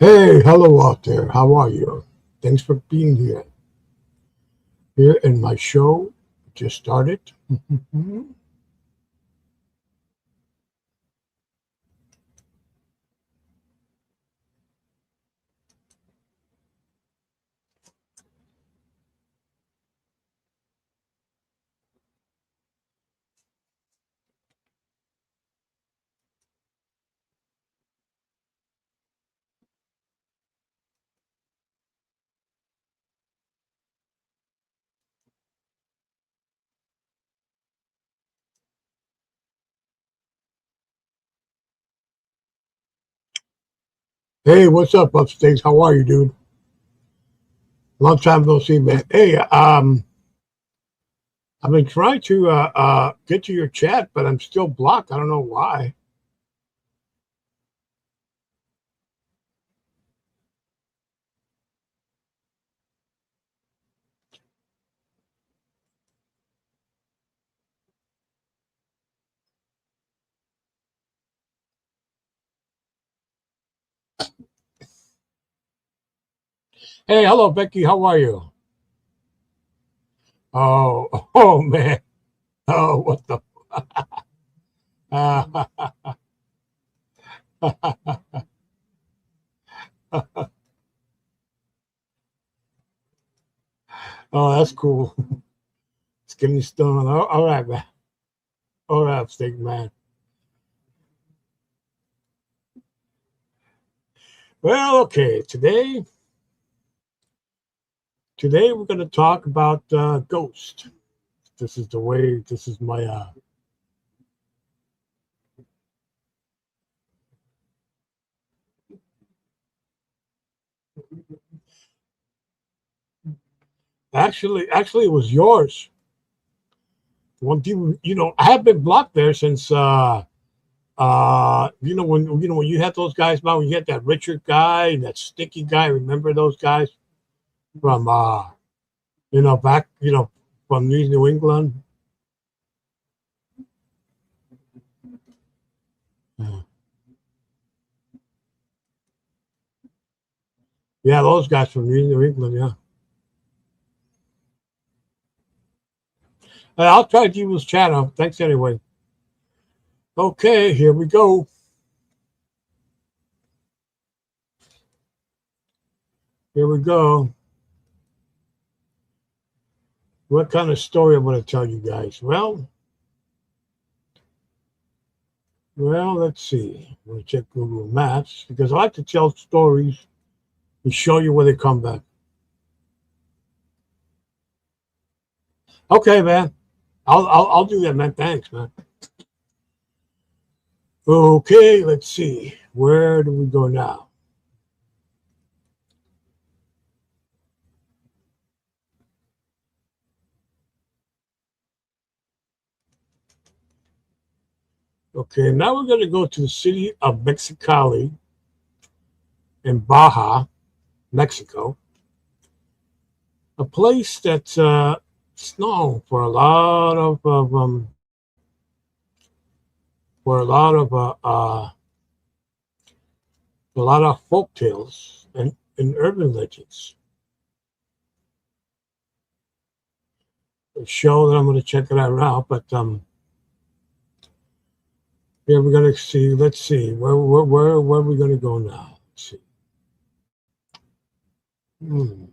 Hey, hello out there. How are you? Thanks for being here. Here in my show, just started. Hey, what's up, upstate? How are you, dude? Long time no see, man. Hey, I've been trying to get to your chat, but I'm still blocked. I don't know why. Hey, hello, Becky. How are you? Oh, oh man. Oh, what the? Oh, that's cool. Skinny Stone. All right, man. All right, upstate, man. Well, okay. Today we're going to talk about Ghost. This is the way. This is my. Actually, it was yours. One people, I have been blocked there since. When you had those guys, man, when you had that Richard guy and that Sticky guy. Remember those guys from back, from New England. Yeah, yeah, those guys from New England. Yeah. I'll try to use channel. Thanks anyway. Okay, here we go. Here we go. What kind of story I'm going to tell you guys? Well, let's see. I'm going to check Google Maps because I like to tell stories and show you where they come back. Okay, man. I'll do that, man. Thanks, man. Okay, let's see. Where do we go now? Okay, now we're going to go to the city of Mexicali in Baja, Mexico, a place that's it's known for for a lot of folk tales and urban legends. Show that I'm going to check it out now. But here we're going to see. Let's see where are we going to go now? Let's see. Hmm.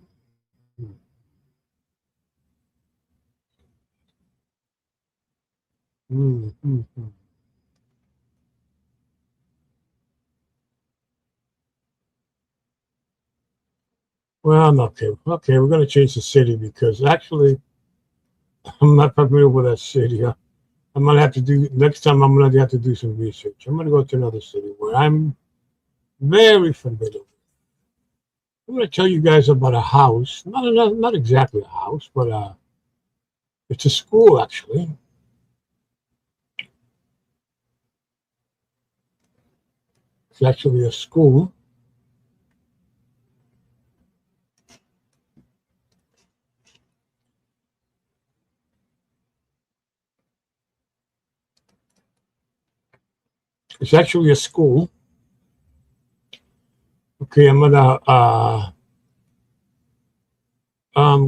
Hmm. Hmm. Hmm. Well, okay. Okay, we're going to change the city because actually I'm not familiar with that city. I'm going to have to do next time. I'm going to have to do some research. I'm going to go to another city where I'm very familiar. I'm going to tell you guys about a house. Not exactly a house, but it's a school actually. It's actually a school. It's actually a school, Okay, I'm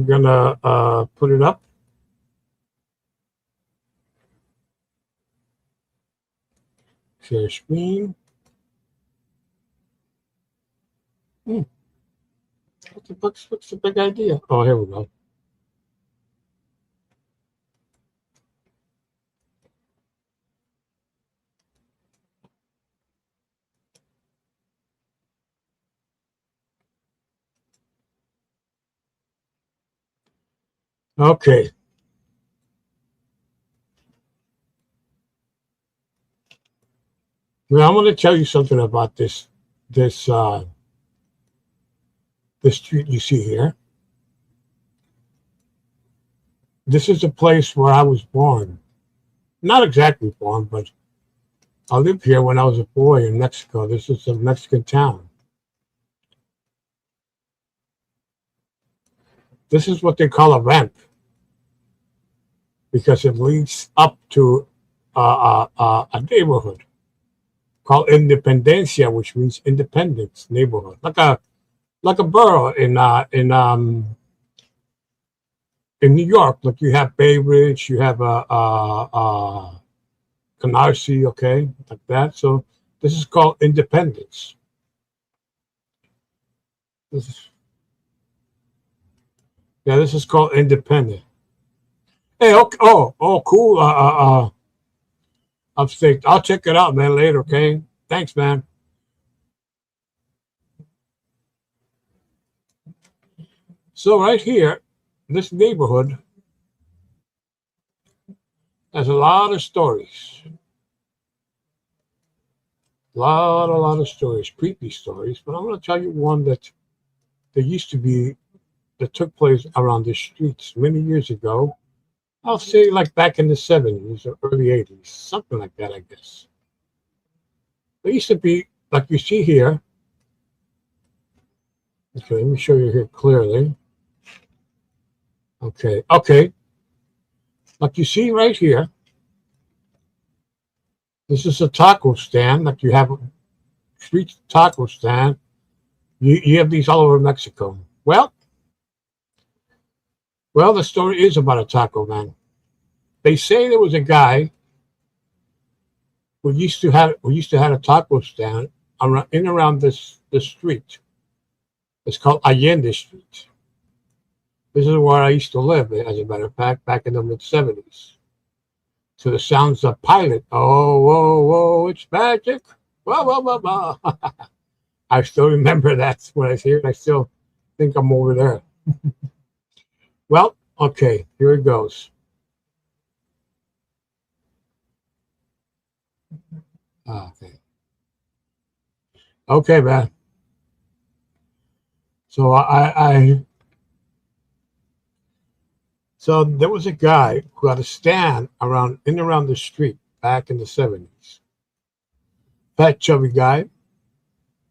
gonna put it up. Share screen. Hmm. What's the big idea? Oh, here we go. Okay. Well, I'm going to tell you something about this this street you see here. This is the place where I was born. Not exactly born, but I lived here when I was a boy in Mexico. This is a Mexican town. This is what they call a ramp because it leads up to a neighborhood called Independencia, which means independence neighborhood, like a borough in New York. Like you have Bay Ridge, you have Canarsie, okay, like that. So this is called Independence. This is Yeah, this is called Independent. Hey, okay, oh, cool. I'll check it out, man, later. Okay, thanks, man. So right here, this neighborhood has a lot of stories. A lot of stories, creepy stories. But I'm going to tell you one that there used to be that took place around the streets many years ago. I'll say like back in the 70s or early 80s, something like that, I guess. There used to be, like you see here. Okay, let me show you here clearly. Okay. Like you see right here, this is a taco stand. Like you have a street taco stand. You have these all over Mexico. Well, the story is about a taco man. They say there was a guy who used to have a taco stand around this street. It's called Allende Street. This is where I used to live, as a matter of fact, back in the mid 70s. So the sounds of Pilot. Oh, whoa, whoa, it's magic. Whoa, whoa, whoa, whoa. I still remember that when I hear it. I still think I'm over there. Well, okay, here it goes. Okay. Okay, man. So so there was a guy who had a stand around the street back in the 70s. Fat chubby guy.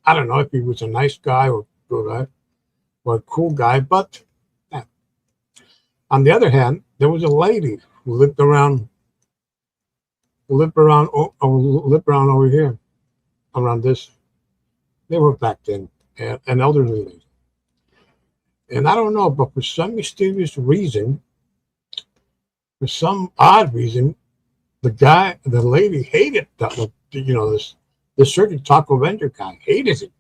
I don't know if he was a nice guy or a cool guy, but yeah. On the other hand, there was a lady who lived around over here, around this. They were back then, an elderly lady. And I don't know, but for some mysterious reason, for some odd reason, the lady hated this certain taco vendor guy, hated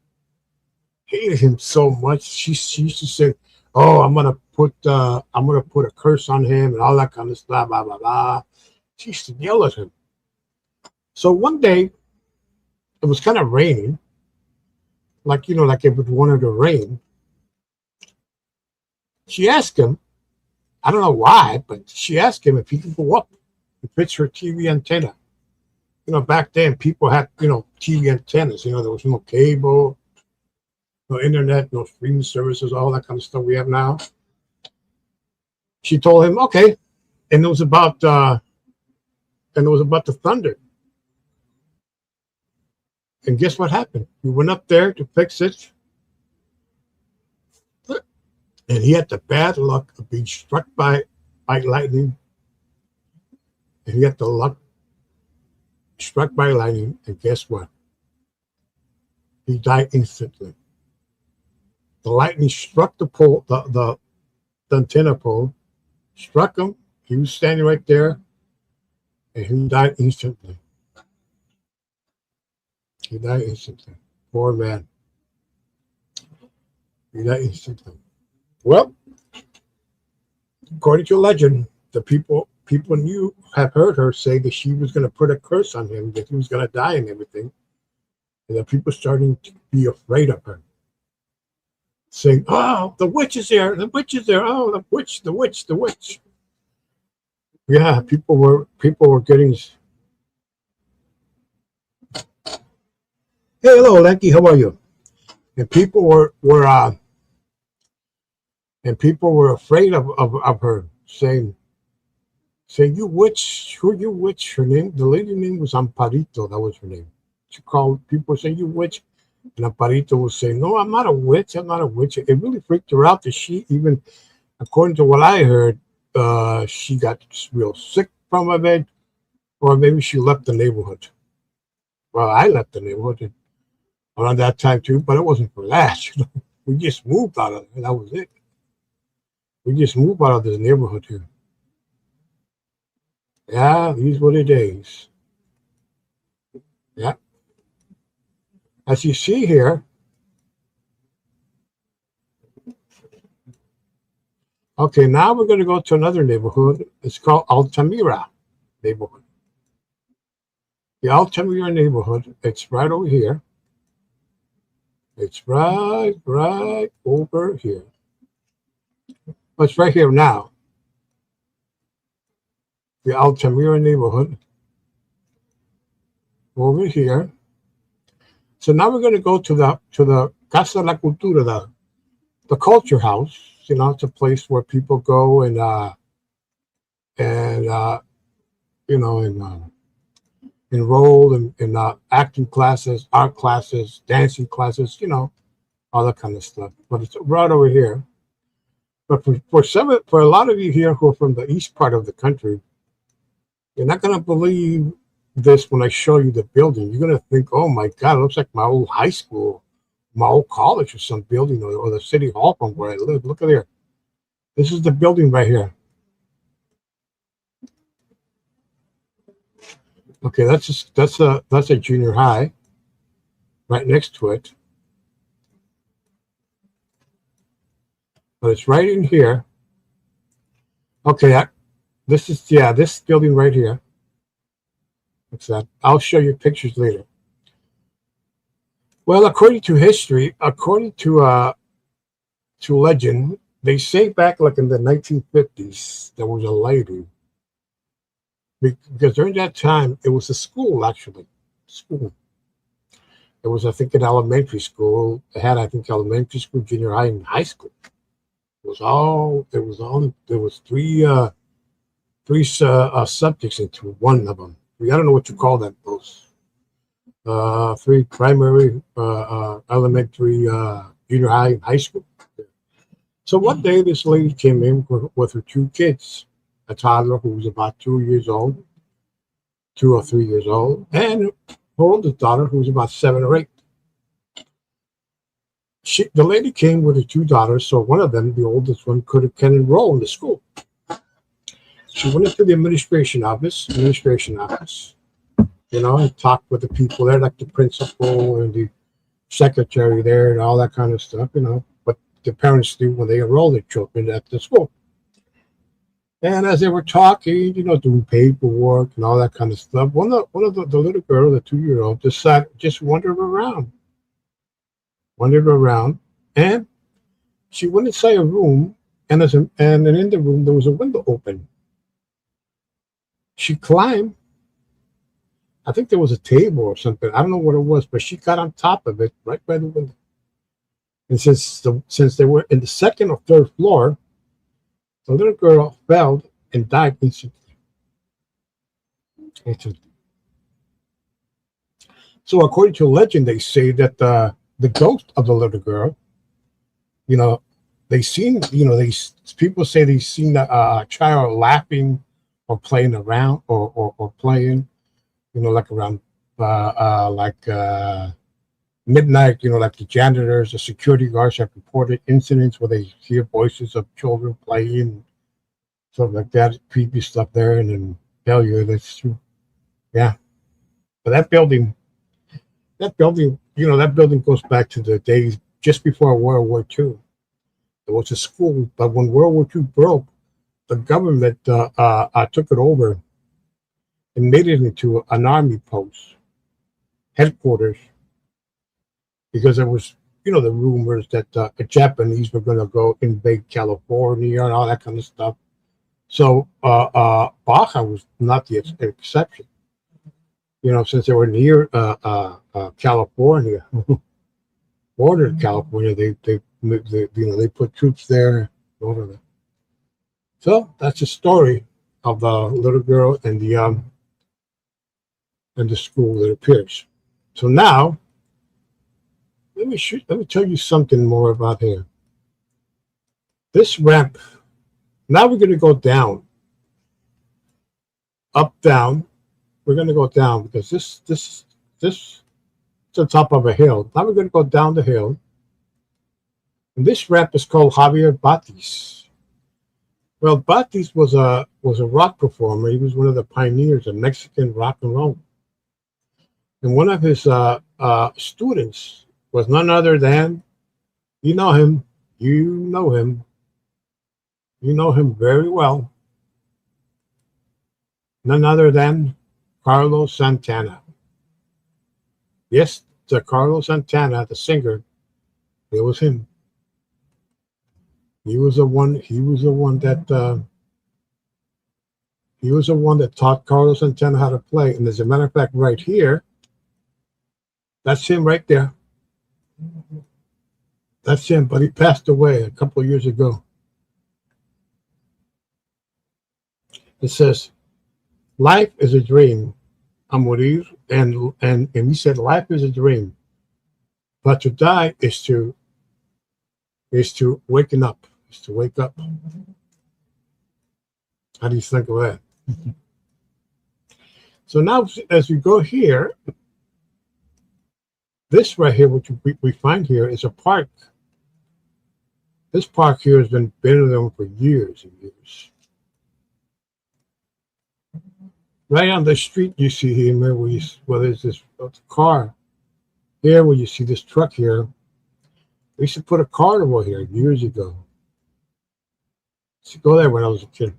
him so much. She used to say, "Oh, I'm gonna put a curse on him and all that kind of stuff." Blah blah blah. She used to yell at him. So one day it was kind of raining, like it would wanted to rain. She asked him, I don't know why, but she asked him if he could go up and fix her TV antenna. Back then people had, TV antennas. There was no cable, no internet, no streaming services, all that kind of stuff we have now. She told him, okay, and it was about the thunder. And guess what happened? He went up there to fix it, and he had the bad luck of being struck by lightning. And he had the luck struck by lightning, and guess what? He died instantly. The lightning struck the pole, the antenna pole, struck him. He was standing right there, and he died instantly. He died instantly. Poor man. He died instantly. Well, according to legend, the people knew have heard her say that she was going to put a curse on him, that he was going to die and everything, and that people starting to be afraid of her, saying, "Oh, the witch is there! The witch is there! Oh, the witch! The witch! The witch!" Yeah, people were getting. Hey, hello, Lanky. How are you? And people were afraid of her, saying, "You witch! Who you witch?" Her name, the lady name was Amparito. That was her name. She called people saying, "You witch," and Amparito was saying, "No, I'm not a witch. I'm not a witch." It really freaked her out that she even, according to what I heard, she got real sick from it, or maybe she left the neighborhood. Well, I left the neighborhood around that time too, but it wasn't for that. We just moved out of there. That was it. We just moved out of this neighborhood here. Yeah, these were the days. Yeah. As you see here, okay, now we're going to go to another neighborhood. It's called Altamira neighborhood. The Altamira neighborhood, it's right over here. It's right over here. But it's right here now. The Altamira neighborhood over here. So now we're going to go to the Casa de la Cultura, the culture house. You know, it's a place where people go and you know, and enroll in acting classes, art classes, dancing classes, you know, all that kind of stuff. But it's right over here. But for a lot of you here who are from the east part of the country, you're not going to believe this when I show you the building. You're going to think, "Oh my God, it looks like my old high school, my old college or some building, or the city hall from where I live." Look at here. This is the building right here. Okay, that's a junior high right next to it. But it's right in here. Okay, this building right here. What's that? I'll show you pictures later. Well, according to history, according to legend, they say back like in the 1950s, there was a lady, because during that time it was a school, actually school. It was, I think, an elementary school. It had, I think, elementary school, junior high, and high school. There was three subjects into one of them. I don't know what you call that. Those three primary, elementary, junior high, and high school. So one day, this lady came in with her two kids, a toddler who was about 2 or 3 years old, and her oldest daughter who was about 7 or 8. The lady came with her two daughters, so one of them, the oldest one, can enroll in the school. She went into the administration office, you know, and talked with the people there, like the principal and the secretary there and all that kind of stuff, you know, what the parents do when they enroll their children at the school. And as they were talking, you know, doing paperwork and all that kind of stuff, one of the little girl, the 2-year-old, just wandered around, and she went inside a room, and in the room there was a window open. She climbed. I think there was a table or something. I don't know what it was, but she got on top of it, right by the window. And since they were in the second or third floor, the little girl fell and died instantly. So according to legend, they say that the ghost of the little girl, you know, people say they seen a child laughing or playing around or playing, you know, like around, midnight, like the janitors, the security guards have reported incidents where they hear voices of children playing, stuff like that, creepy stuff there. And then, hell yeah, that's true. Yeah. But that building goes back to the days just before World War II. It was a school, but when World War II broke, the government took it over and made it into an army post headquarters because there was, the rumors that the Japanese were going to go invade California and all that kind of stuff. So Baja was not the exception. Since they were near California, bordered California, they put troops there over there. So that's the story of the little girl and the school that appears. So now, let me tell you something more about here. This ramp. Now we're going to go down, up, down. We're going to go down because this is the top of a hill. Now we're going to go down the hill. And this ramp is called Javier Batis. Well, Batis was a rock performer. He was one of the pioneers of Mexican rock and roll. And one of his students was none other than, you know him very well, none other than Carlos Santana. Yes, the Carlos Santana, the singer, it was him. He was the one that taught Carlos Santana how to play. And as a matter of fact, right here, that's him right there. That's him, but he passed away a couple of years ago. It says, life is a dream, Amorir, and he said, life is a dream, but to die is to waking up, is to wake up. How do you think of that? So now, as we go here, this right here, which we find here, is a park. This park here has been there for years and years. Right on the street, you see here where there's this car here, where you see this truck here. We used to put a carnival here years ago. I used to go there when I was a kid.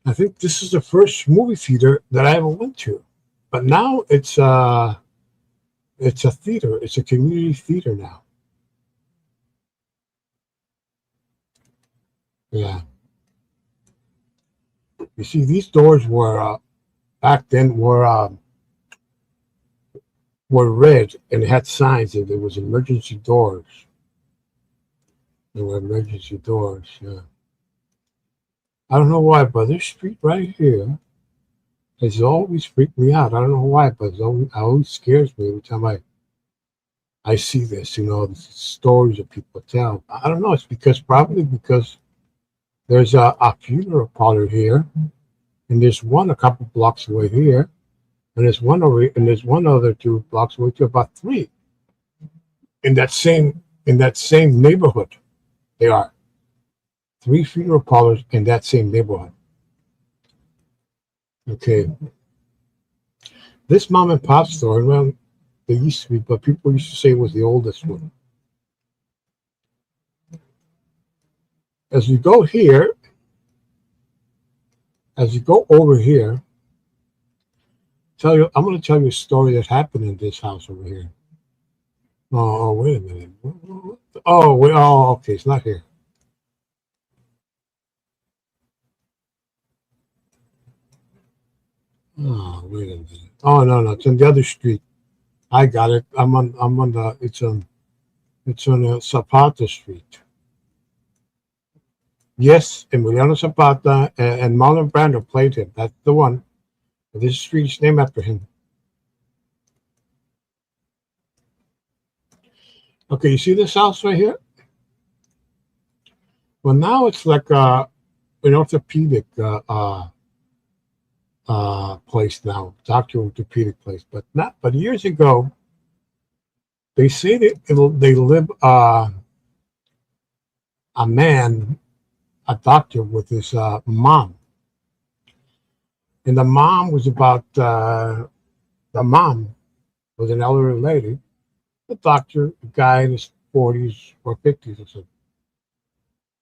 I think this is the first movie theater that I ever went to, but now it's a theater. It's a community theater now. Yeah. You see, these doors were back then were red and had signs that there was emergency doors. There were emergency doors. Yeah. I don't know why, but this street right here has always freaked me out. I don't know why, but it always scares me every time I see this. The stories that people tell. I don't know. It's probably because there's a funeral parlor here, and there's one a couple blocks away here, and there's one other 2 blocks away to about 3 in that same neighborhood. They are 3 funeral parlors in that same neighborhood. Okay, this mom and pop store, well, they used to be, but people used to say it was the oldest one. As you go over here, I'm going to tell you a story that happened in this house over here. Oh, wait a minute. Oh, okay, it's not here. Oh, wait a minute. Oh, no, it's on the other street. I got it. It's on Zapata Street. Yes, Emiliano Zapata and Marlon Brando played him. That's the one. This street is named after him. Okay, you see this house right here? Well, now it's like an orthopedic place now, doctor orthopedic place. But not. But years ago, they say that they live a man, a doctor with his mom, and the mom was an elderly lady. The doctor, a guy in his 40s or 50s or something.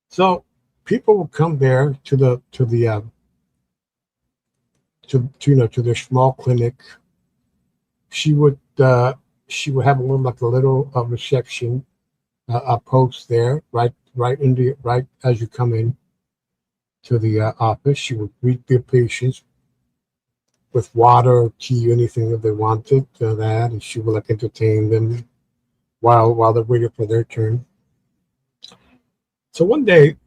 So people would come there to their small clinic. She would she would have a little reception, a post there, right as you come in to the office. She would greet the patients with water, tea, anything that they wanted, that, and she would like entertain them while they're waiting for their turn. So one day,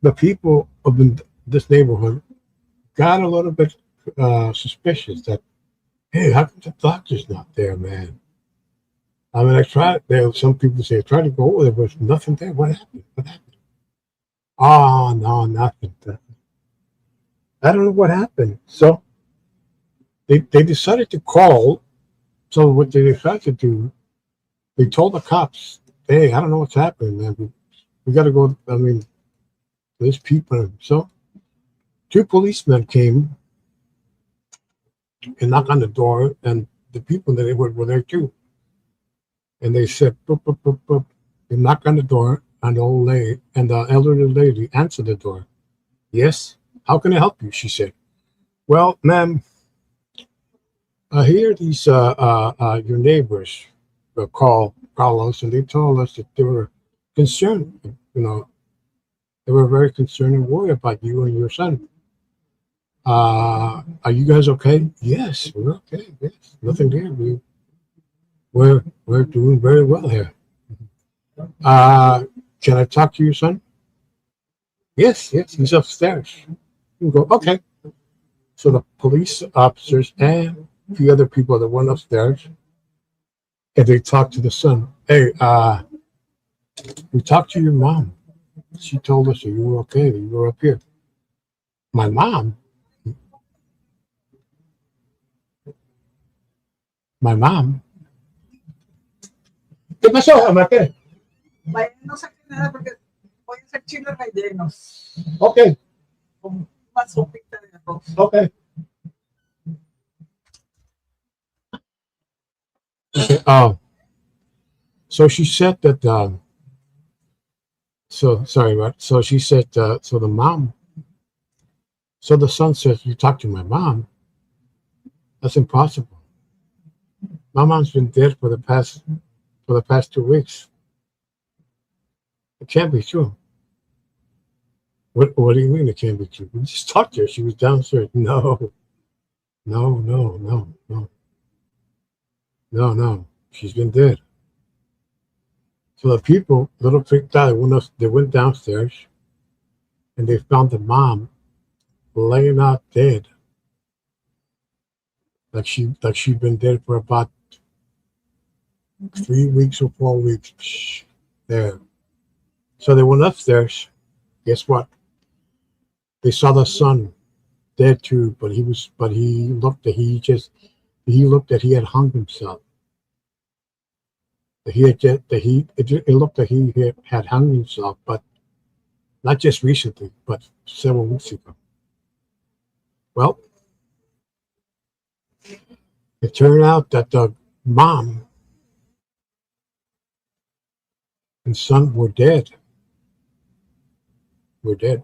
the people of this neighborhood got a little bit suspicious that, hey, how come the doctor's not there, man? I mean, I tried. There, some people say I tried to go over there, but there's nothing there. What happened? What happened? Oh no, nothing. I don't know what happened. So they decided to call. So what they decided to do, they told the cops, "Hey, I don't know what's happening, man. We got to go. I mean, there's people." So two policemen came and knocked on the door, and the people that they were there too. And they said, boop, boop, boop, boop. They knocked on the door, and the old lady and the elderly lady answered the door. Yes, how can I help you? She said. Well, ma'am, I hear these your neighbors call us, and they told us that they were concerned. They were very concerned and worried about you and your son. Are you guys okay? Yes, we're okay. Yes, nothing there. We're doing very well here. Uh, can I talk to your son? Yes, yes, he's upstairs. You go, okay. So the police officers and the other people that went upstairs, and they talked to the son. Hey, we talked to your mom. She told us that you were okay, that you were up here. My mom, my mom. ¿Qué pasó, Amate? Vaya, no saqué nada porque voy a hacer chiles rellenos Okay, con una sopita de arroz. okay. Oh, so she said that. So sorry, but so she said. So the mom. So the son says, "You talked to my mom. That's impossible. My mom's been dead for the past 2 weeks. It can't be true." What do you mean it can't be true? We just talked to her. She was downstairs. No, no, no, no, no, no, no. She's been dead. So the people, little freaked out. They went downstairs and they found the mom laying out dead, like she'd been dead for about 3 weeks or 4 weeks. Psh, there. So they went upstairs. Guess what? They saw the son dead too, but he looked that he had hung himself. That he had just, that he it looked like he had hung himself, but not just recently, but several weeks ago. Well, it turned out that the mom and son were dead. Were dead.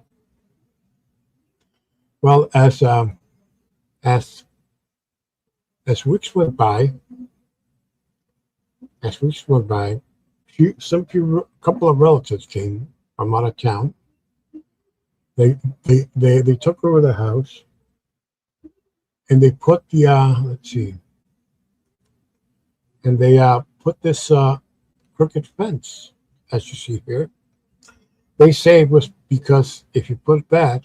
Well, as as weeks went by, as weeks went by, couple of relatives came from out of town. They took over the house and they put the let's see, and they put this crooked fence, as you see here. They say it was because if you put that,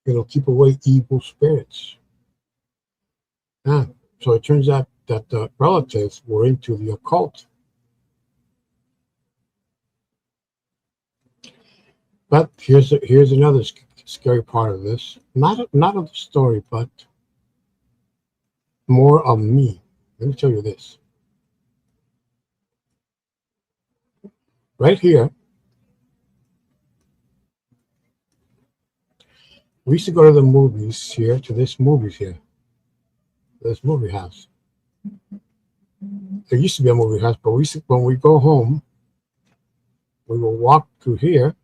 it'll keep away evil spirits. Ah, so it turns out that the relatives were into the occult. But here's another scary part of this. Not of the story, but more of me. Let me tell you this. Right here, we used to go to the movies here, to this movies here, this movie house. There used to be a movie house, but when we go home, we will walk through here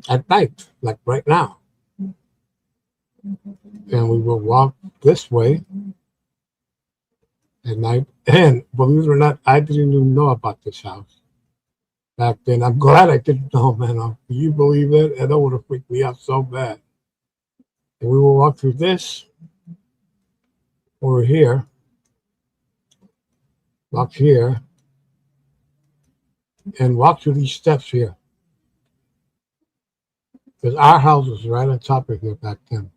at night, like right now. And we will walk this way at night. And believe it or not, I didn't even know about this house back then. I'm glad I didn't know, man. Can you believe it? And that would have freaked me out so bad. And we will walk through this over here, walk here, and walk through these steps here. Because our house was right on top of here back then.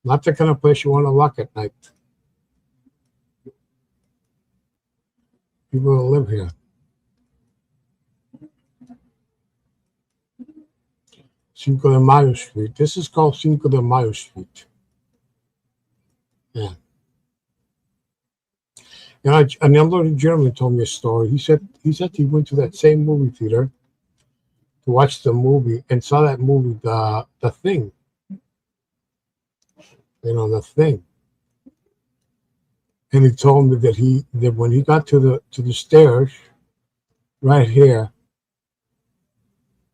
Not the kind of place you want to walk at night. People that live here. Cinco de Mayo Street. This is called Cinco de Mayo Street. Yeah. Another gentleman told me a story. He said he went to that same movie theater to watch the movie and saw that movie, the Thing. You know, the Thing. And he told me that when he got to the stairs right here,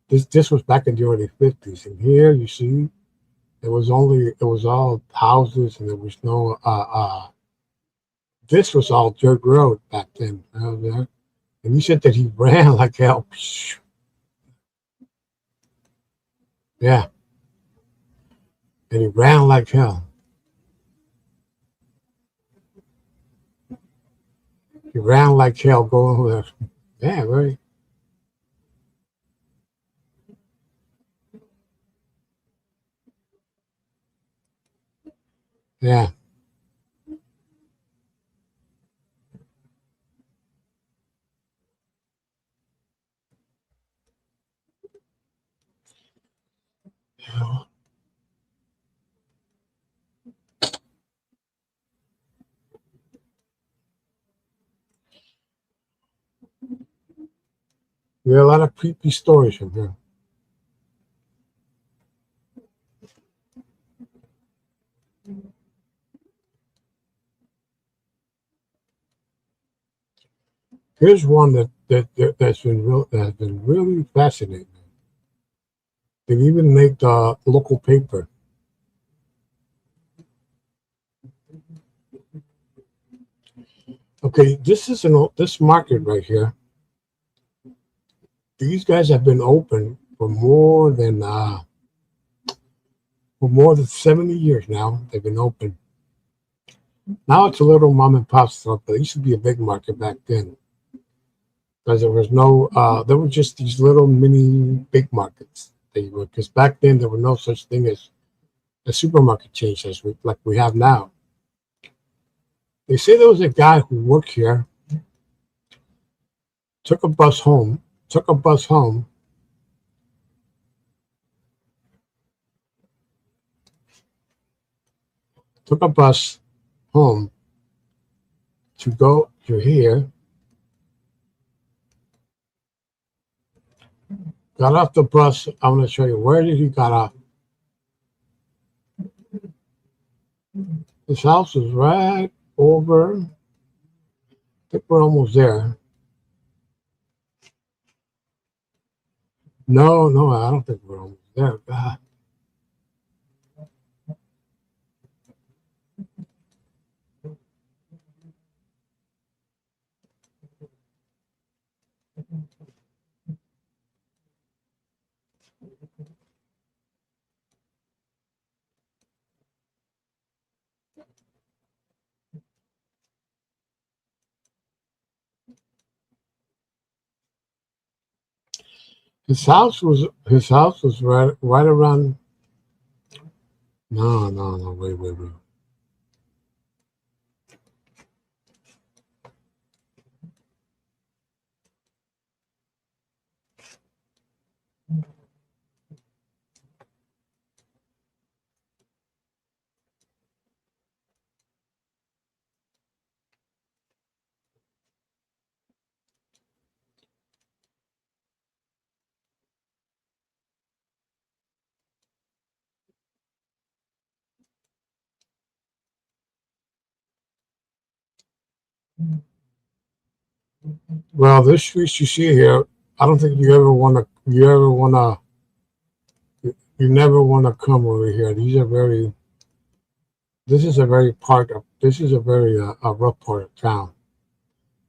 this was back in the early 50s. And here you see it was all houses and there was no this was all dirt road back then. And he said that he ran like hell. Yeah. And he ran like hell. He ran like hell going over there. Yeah, right. Yeah. We had a lot of creepy stories from here. Here's one that's been really fascinating. They even make the local paper. Okay, this market right here. These guys have been open for more than 70 years now. They've been open. Now it's a little mom and pop store, but it used to be a big market back then. Because there were just these little mini big markets. Because back then there were no such thing as a supermarket chains like we have now. They say there was a guy who worked here, took a bus home, took a bus home to go to here, got off the bus. I'm going to show you where did he got off. His house is right over. I think we're almost there. No, I don't think we're almost there. God. His house was right around. No, wait. Well, this street you see here, I don't think you never wanna come over here. This is a very a rough part of town,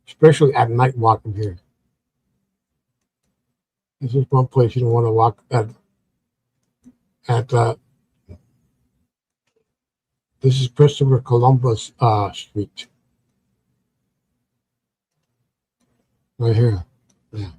especially at night walking here. This is one place you don't want to walk at. This is Christopher Columbus Street right here. Yeah.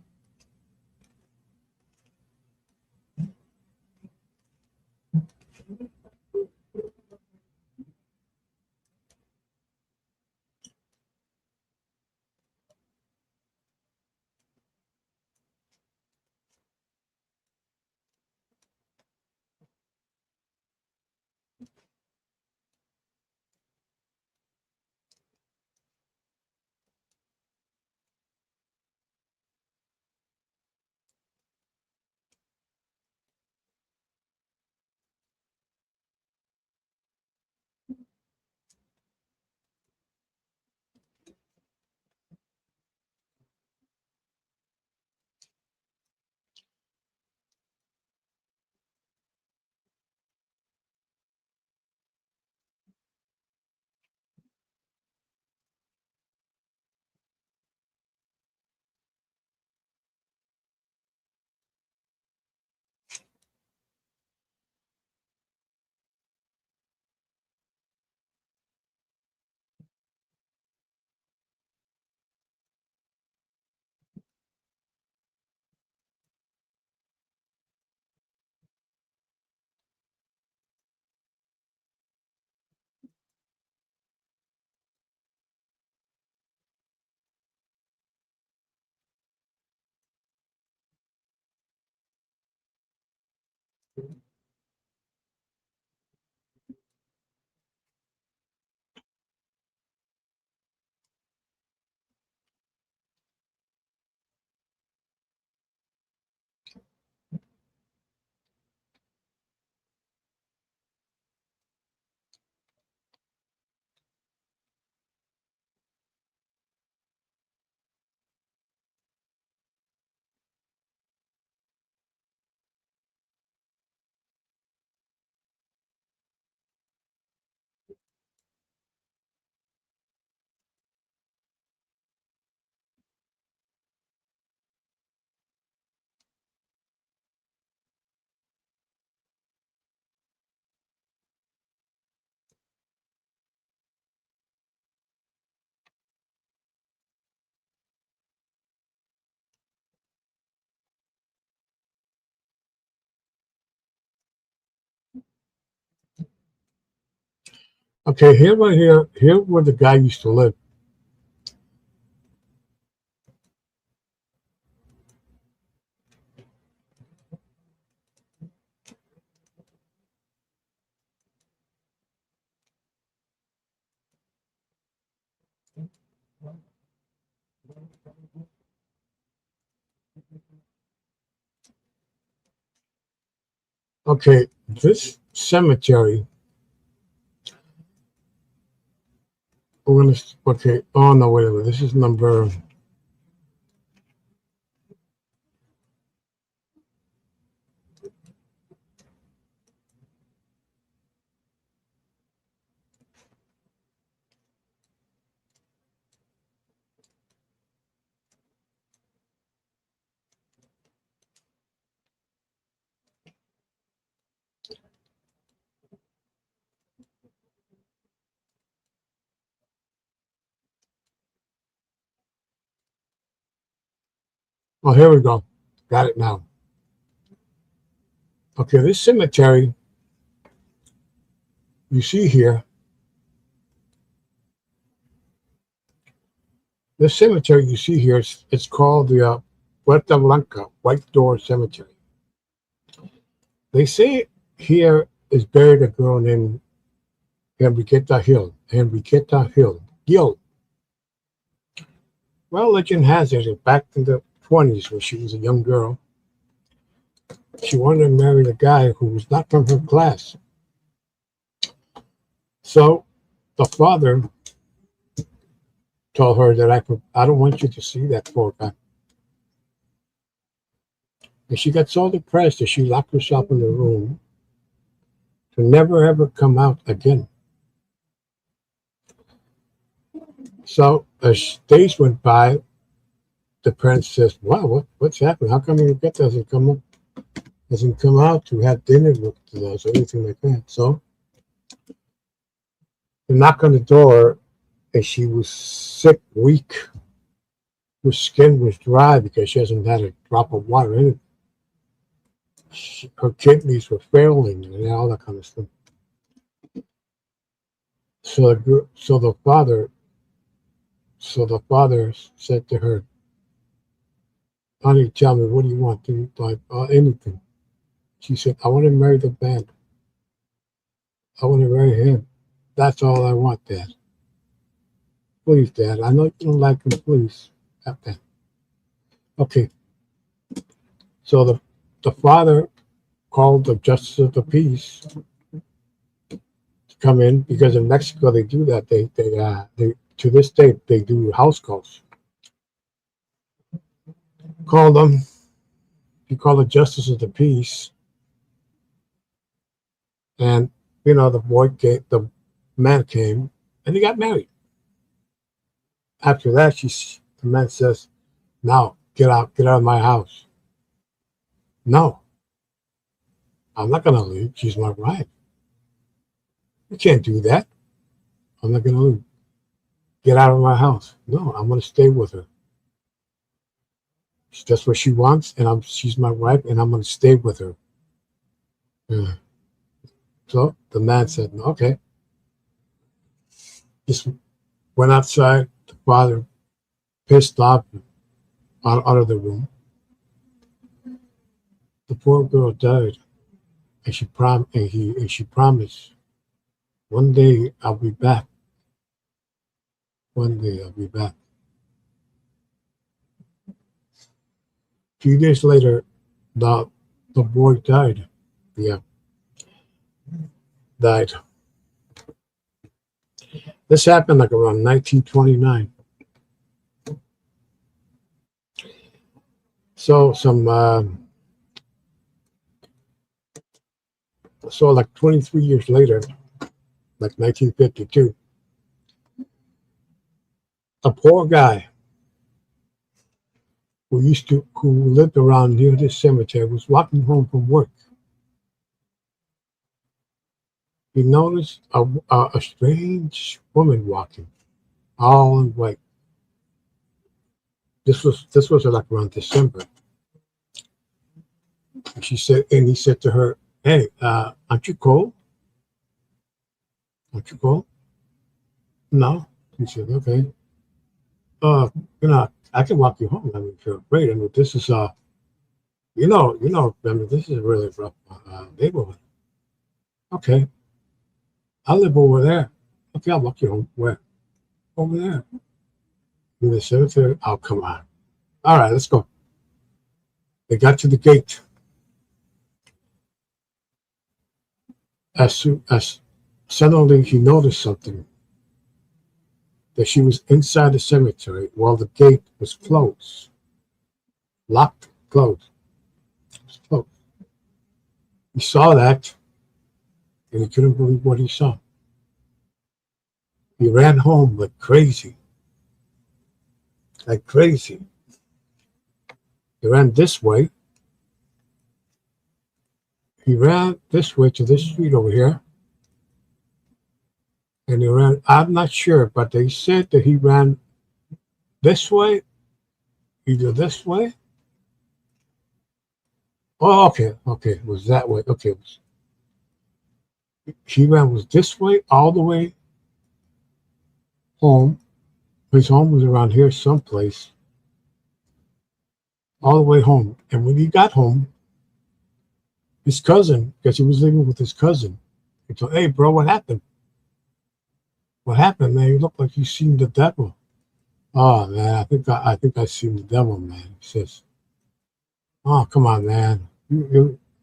Okay, here where the guy used to live. Okay, this cemetery. We're gonna. Okay. Oh no, wait a minute. This is number. Oh, here we go. Got it now. Okay, this cemetery you see here. This cemetery you see here. It's called the Puerta Blanca White Door Cemetery. They say here is buried a girl named Enriqueta Hill. Enriqueta Hill. Gil. Well, legend has it that back in the 20s, when she was a young girl, she wanted to marry a guy who was not from her class. So the father told her that I don't want you to see that poor guy. And she got so depressed that she locked herself in the room to never ever come out again. So as days went by, the parents says, "Wow, what's happened? How come Enriqueta doesn't come out to have dinner with us or anything like that?" So they knock on the door, and she was sick, weak. Her skin was dry because she hasn't had a drop of water in it. Her kidneys were failing and all that kind of stuff. So the father said to her, "Honey, tell me, what do you want? Do you like anything?" She said, "I want to marry the man. I want to marry him. That's all I want, Dad. Please, Dad. I know you don't like him. Please, have that." Okay. So the father called the justice of the peace to come in, because in Mexico they do that. They to this day they do house calls. Called them. He called the justice of the peace, and the man came, and they got married. After that, the man says, "Now get out of my house." "No, I'm not gonna leave. She's my wife. You can't do that. I'm not gonna leave. Get out of my house." "No, I'm gonna stay with her. That's what she wants, and she's my wife, and I'm gonna stay with her." Yeah. So the man said, "Okay." Just went outside. The father, pissed off, out of the room. The poor girl died, and she promised, "One day I'll be back. One day I'll be back." A few days later, the the boy died. Yeah, died. This happened like around 1929. So like 23 years later, like 1952, a poor guy who lived around near this cemetery was walking home from work. He noticed a strange woman walking, all in white. This was like around December. And he said to her, "Hey, aren't you cold? Aren't you cold?" "No." He said, "Okay. Uh, I can walk you home. I mean, if you're afraid. I mean, this is I mean, this is a really rough neighborhood. Okay, I live over there. Okay, I'll walk you home. Where? Over there. In the cemetery. Oh, come on. All right, let's go." They got to the gate. As suddenly he noticed something, that she was inside the cemetery while the gate was closed, locked, closed. It was closed. He saw that, and he couldn't believe what he saw. He ran home like crazy, like crazy. He ran this way. He ran this way to this street over here, and he ran. I'm not sure, but they said that he ran this way, either this way. Oh, okay, it was that way. Okay, he ran was this way all the way home. His home was around here someplace, all the way home. And when he got home, his cousin, because he was living with his cousin. He told, "Hey, bro, what happened? What happened, man? You look like you seen the devil." Oh man, I think I seen the devil, man. He says, "Oh, come on, man.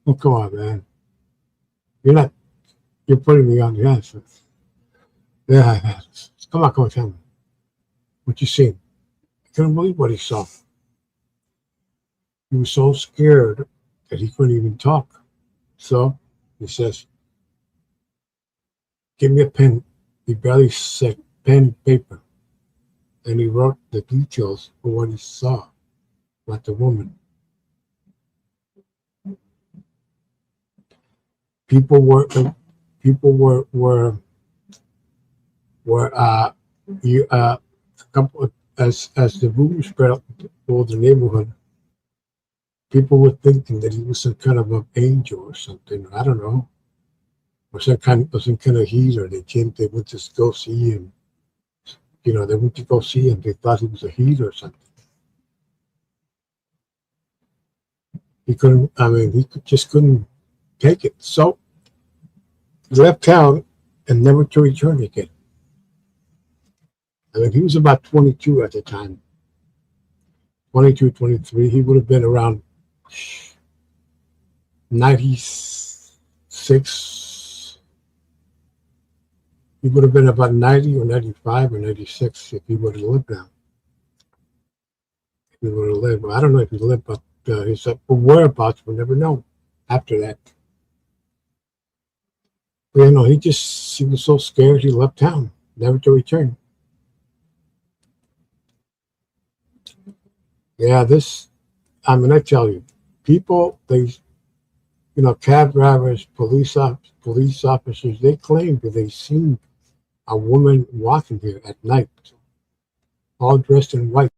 Oh, come on, man. You're not. You're putting me on the answer." Yeah, yeah. Come on, tell me what you seen. I couldn't believe what he saw. He was so scared that he couldn't even talk. So he says, "Give me a pen." He barely said pen and paper, and he wrote the details of what he saw, like the woman. People were people were you a couple as the rumor spread out all the neighborhood. People were thinking that he was some kind of an angel or something. I don't know, or some kind of healer. They went to go see him. They went to go see him. They thought he was a healer or something. He couldn't. I mean, just couldn't take it. So he left town and never to return again. I mean, he was about 22 at the time. 22, 23. He would have been around 96. He would have been about 90 or 95 or 96 if he would have lived now. If he would have lived. Well, I don't know if he lived, but his whereabouts were never known after that. But, he was so scared he left town, never to return. Yeah, I mean, I tell you, people, cab drivers, police officers, they claim that they seen a woman walking here at night, all dressed in white.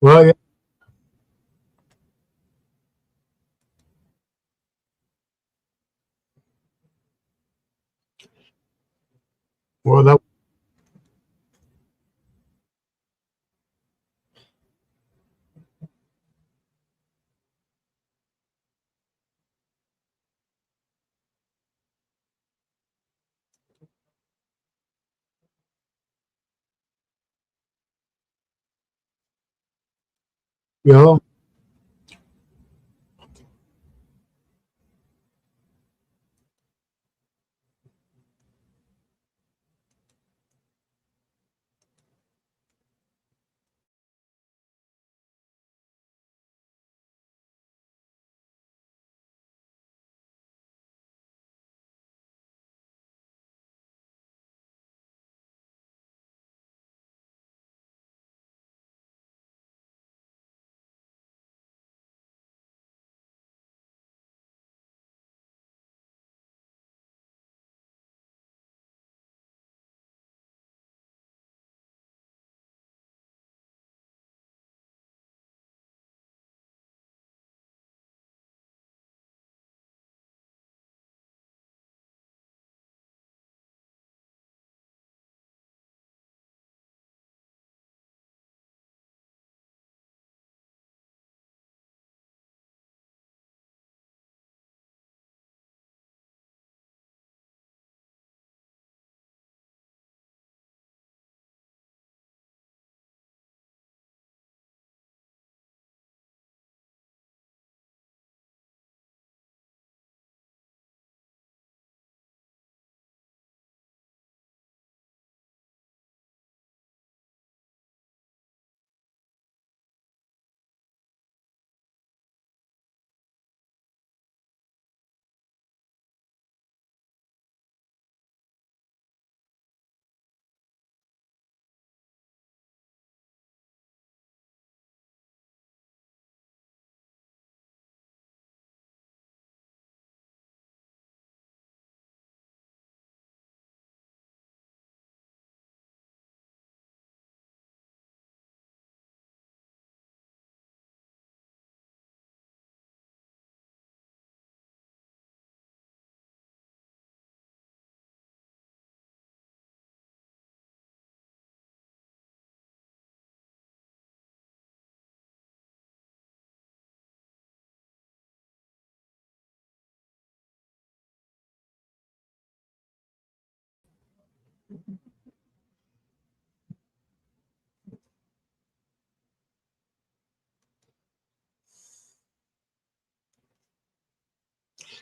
Well, yeah, well, you know,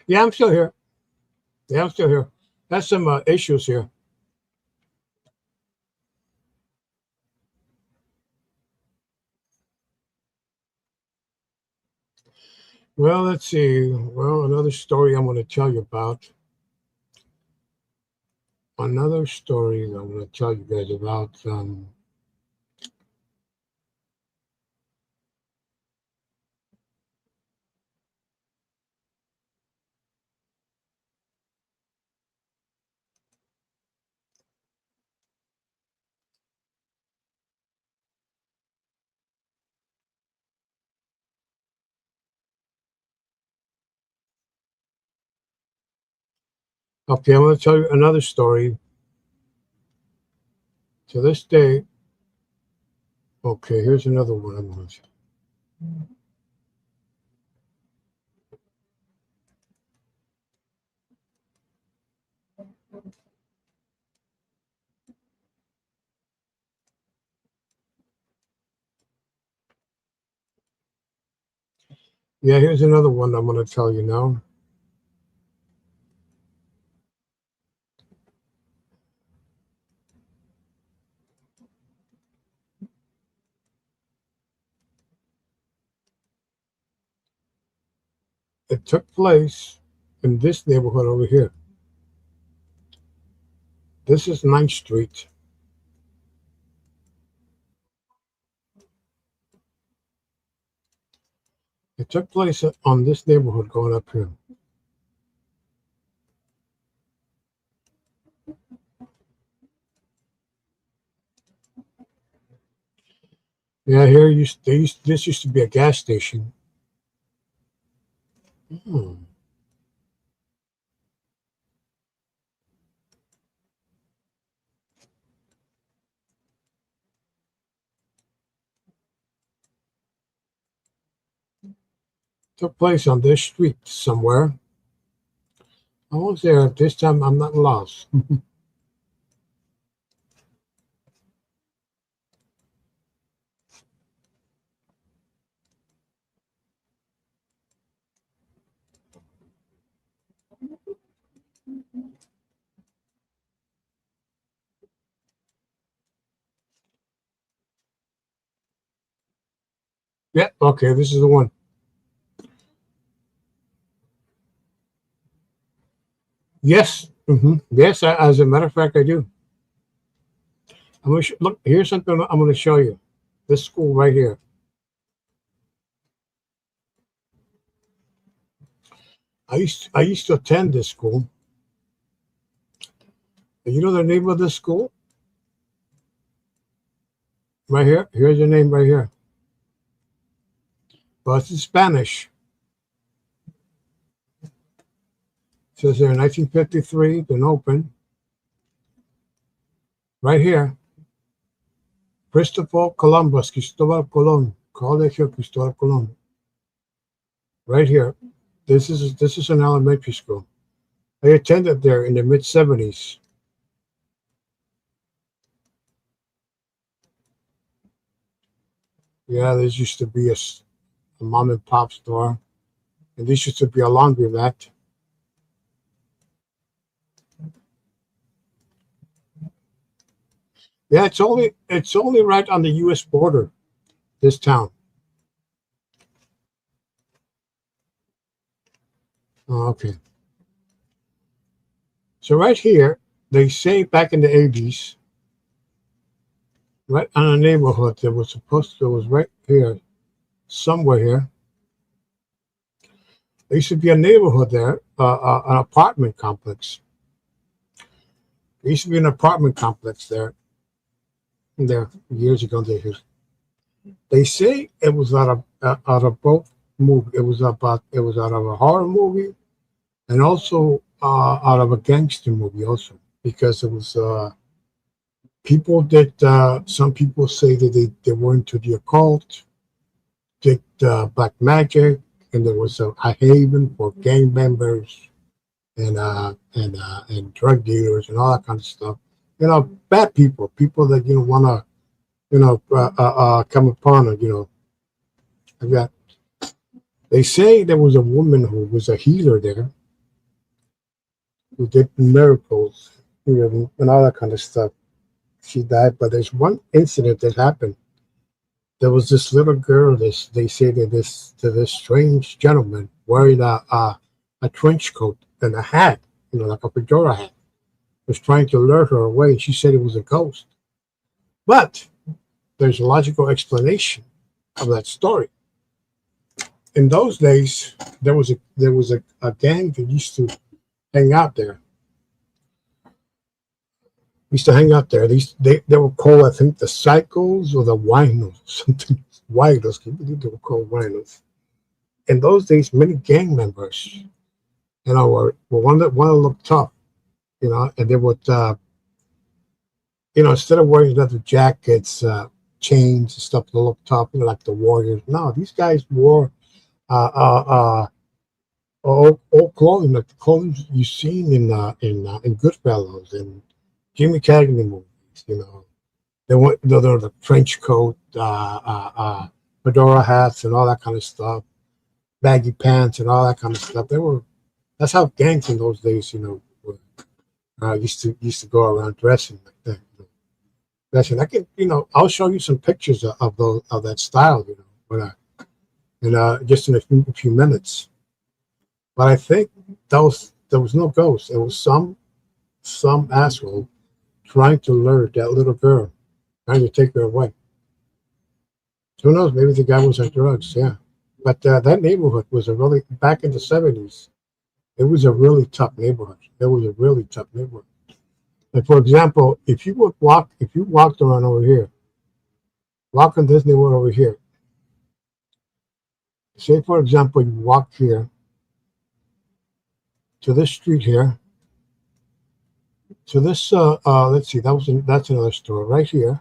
Yeah, I'm still here. Yeah, I'm still here. That's some issues here. Well, let's see. Well, another story I'm going to tell you about. Another story that I'm going to tell you guys about. Okay, I'm going to tell you another story. To this day, okay, here's another one I'm going to. Yeah, here's another one I'm going to tell you now. It took place in this neighborhood over here. This is 9th Street. It took place on this neighborhood going up here. Yeah, here this used to be a gas station. Hmm. Took place on this street somewhere. I was there this time. I'm not lost. Yeah, okay, this is the one. Yes, yes. As a matter of fact, I do. I'm gonna look. Here's something I'm going to show you. This school right here. I used to attend this school. And you know the name of this school? Right here. Here's the name right here. Well, it's in Spanish. It says there 1953, been open. Right here. Cristobal Columbus, Cristobal Colon, Colegio Cristobal Colon. Right here. This is an elementary school. I attended there in the mid-70s. Yeah, this used to be a mom and pop store, and this used to be a laundromat. Yeah, it's only right on the U.S. border. This town. Oh, okay. So right here, they say back in the 80s, right on a neighborhood that was right here, somewhere here. There used to be a neighborhood there, an apartment complex. There used to be an apartment complex there years ago. They say it was out of both movie. It was out of a horror movie and also out of a gangster movie also because it was people that some people say that they were into the occult, did black magic, and there was a haven for gang members and drug dealers and all that kind of stuff. bad people, people that want to come upon her. I got. They say there was a woman who was a healer there who did miracles, and all that kind of stuff. She died, but there's one incident that happened. There was this little girl. They say that this strange gentleman wearing a trench coat and a hat, like a fedora hat, was trying to lure her away. She said it was a ghost, but there's a logical explanation of that story. In those days, there was a gang that used to hang out there. Used to hang out there. They were called, I think, the Psychos or the Winos, something. Winos. Can you believe they were called Winos? In those days, many gang members, were one that looked tough, and they would, instead of wearing leather jackets, chains and stuff that looked tough, like the Warriors. No, these guys wore old clothing, like the clothing you've seen in Goodfellas and Jimmy Cagney movies. They went the trench coat, fedora hats, and all that kind of stuff, baggy pants, and all that kind of stuff. That's how gangs in those days, were, used to go around dressing like that. Dressing. I can, I'll show you some pictures of that style, just in a few minutes. But I think there was no ghost. It was some asshole trying to lure that little girl, trying to take her away. Who knows? Maybe the guy was on drugs. Yeah, but that neighborhood was back in the '70s. It was a really tough neighborhood. It was a really tough neighborhood. Like, for example, if you walked around over here, walk in this neighborhood over here. Say, for example, you walk here to this street here, to this. Let's see, that's another store right here.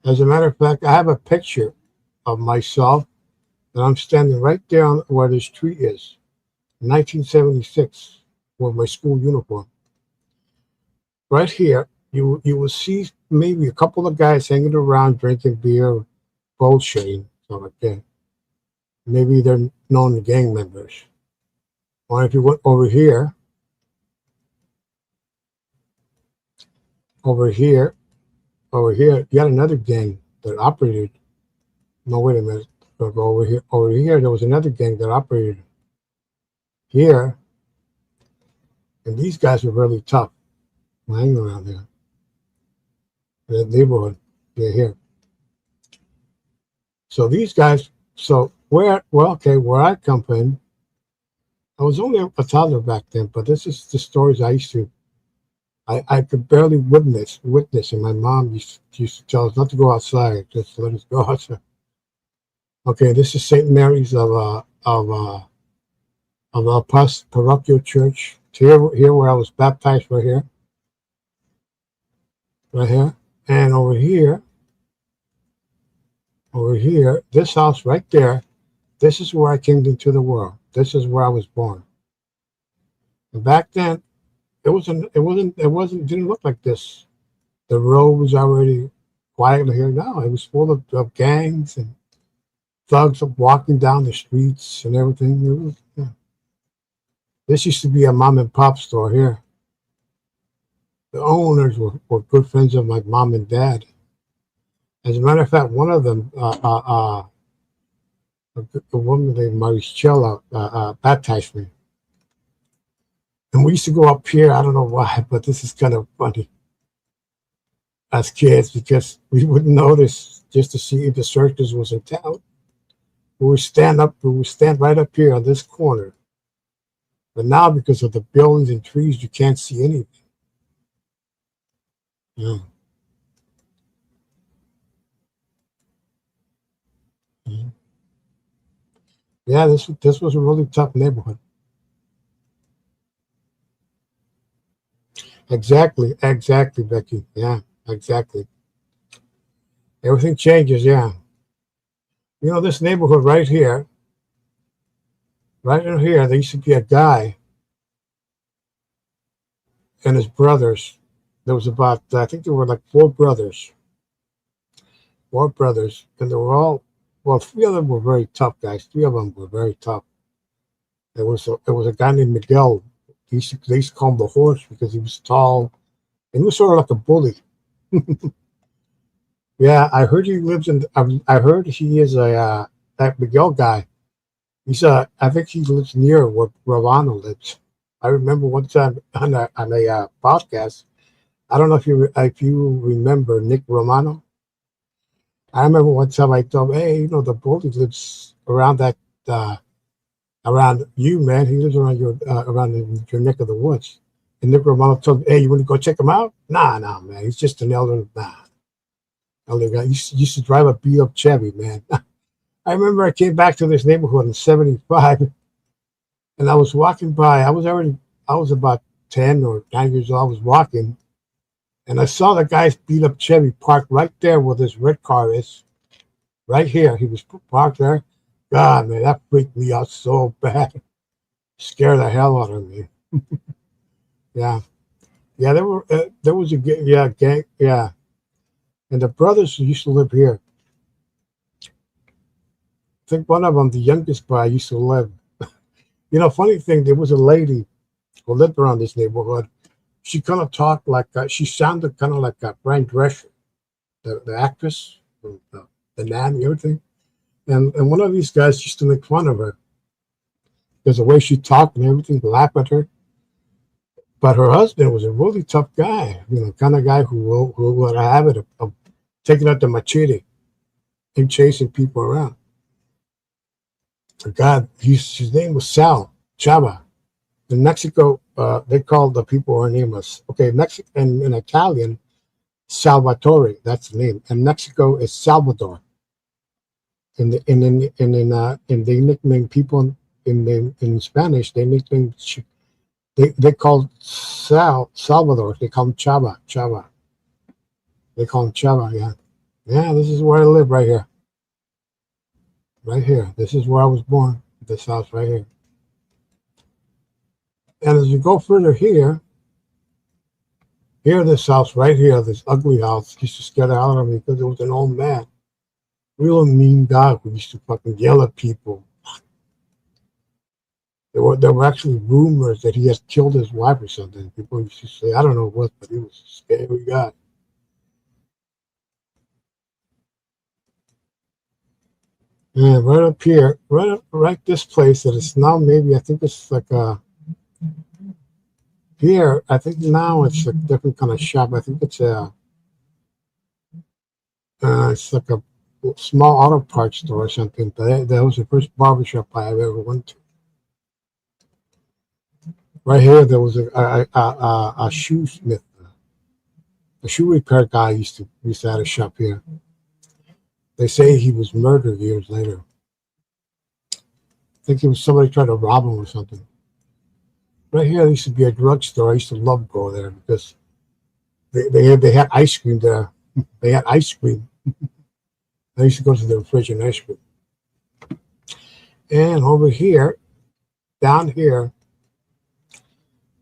As a matter of fact, I have a picture of myself, and I'm standing right there where this tree is, 1976, with my school uniform. Right here, you will see maybe a couple of guys hanging around drinking beer, bullshitting, something like that. Maybe they're known gang members. Or if you went over here, you got another gang that operated. No, wait a minute. I'll go over here. Over here, there was another gang that operated here. And these guys were really tough hanging around there. In that neighborhood, they're here. So these guys, where I come from, I was only a toddler back then, but this is the stories I could barely witness, and my mom used to tell us not to go outside, just let us go outside. Okay, this is St. Mary's of El Paso Parochial Church. Here where I was baptized, right here, and over here, this house right there. This is where I came into the world. This is where I was born. And back then, didn't look like this. The road was already quiet here. No, it was full of gangs and thugs walking down the streets and everything. This used to be a mom and pop store here. The owners were good friends of my mom and dad. As a matter of fact, one of them, a woman named Maricela, baptized me. And we used to go up here. I don't know why, but this is kind of funny as kids, because we wouldn't notice just to see if the circus was in town. We would stand right up here on this corner. But now, because of the buildings and trees, you can't see anything. Yeah. Yeah, this was a really tough neighborhood. Exactly, Becky. Yeah, exactly. Everything changes. Yeah. This neighborhood right here, there used to be a guy and his brothers. There was about, I think there were like four brothers, and they were all, well, three of them were very tough guys. Three of them were very tough. It was a guy named Miguel. They used to call him the horse because he was tall and he was sort of like a bully. Yeah, I heard he lives in. I heard he is a that Miguel guy. I think he lives near where Ravana lives. I remember one time on a podcast. I don't know if you remember Nick Romano. I remember one time I told him, hey, the bully lives around that uh, around you, man. He lives around your neck of the woods. And Nick Romano told me, hey, you want to go check him out? Nah, nah, man. He's just an elder guy. Used to drive a beat up Chevy, man. I remember I came back to this neighborhood in '75, and I was walking by. I was about 10 or 9 years old. I was walking, and I saw the guy's beat up Chevy parked right there where this red car is. Right here, he was parked there. God, man, that freaked me out so bad. Scared the hell out of me. Yeah, yeah. There was yeah gang, yeah, and the brothers used to live here. I think one of them, the youngest boy, used to live. Funny thing, there was a lady who lived around this neighborhood. She kind of talked like she sounded kind of like Brian Drescher, the actress, the nanny, everything. And one of these guys used to make fun of her because the way she talked and everything, laugh at her. But her husband was a really tough guy, kind of guy who had a habit of taking out the machete and chasing people around. God, his name was Sal Chava. In Mexico, they called the people her name was Mexican in Italian, Salvatore. That's the name. And Mexico is Salvador. And they nickname people in Spanish. They nickname they call Salvador. They call him Chava. They call him Chava. Yeah, yeah. This is where I live right here. Right here. This is where I was born. This house right here. And as you go further here, this house right here, this ugly house, used to scare the hell out of me because it was an old man, real mean guy who used to fucking yell at people. There were actually rumors that he had killed his wife or something. People used to say, I don't know what, but he was a scary guy. And right up here, right this place that is now maybe I think it's like here. I think now it's a different kind of shop. I think it's like a small auto parts store or something. But that was the first barbershop I ever went to. Right here, there was a shoesmith, a shoe repair guy used to have a shop here. They say he was murdered years later. I think it was somebody tried to rob him or something. Right here, there used to be a drugstore. I used to love going there because they had ice cream there. They had ice cream. I used to go to the fridge and ice cream. And over here, down here,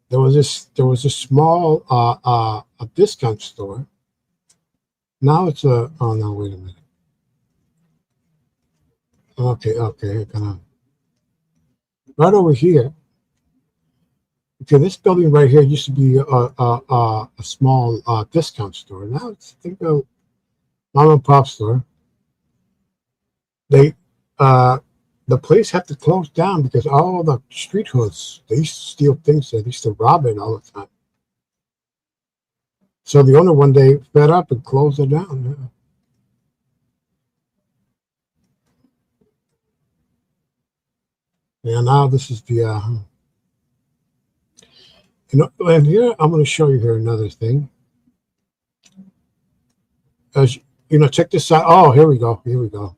there was a small a discount store. Now it's a oh no, wait a minute. Okay, kind of right over here. Okay, this building right here used to be a small discount store. Now it's I think a mom and pop store. They the place had to close down because all the street hoods they used to steal things there. They used to rob it all the time. So the owner one day fed up and closed it down. Yeah, now this is the and here I'm going to show you here another thing. As check this out. Oh, here we go. Here we go.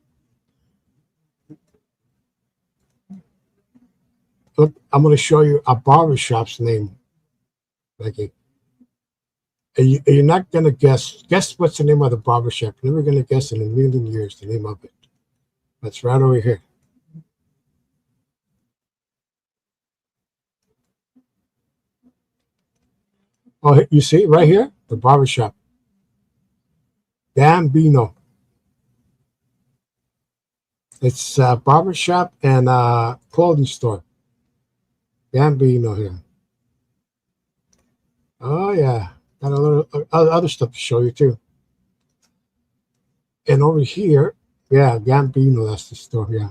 Look, I'm going to show you a barber shop's name. Becky. You're not going to guess. Guess what's the name of the barber shop? You're never going to guess in a million years the name of it. That's right over here. Oh, you see right here, the barbershop, Gambino. It's a barbershop and a clothing store. Gambino here. Oh yeah, got a little other stuff to show you too. And over here, yeah, Gambino. That's the store. Yeah.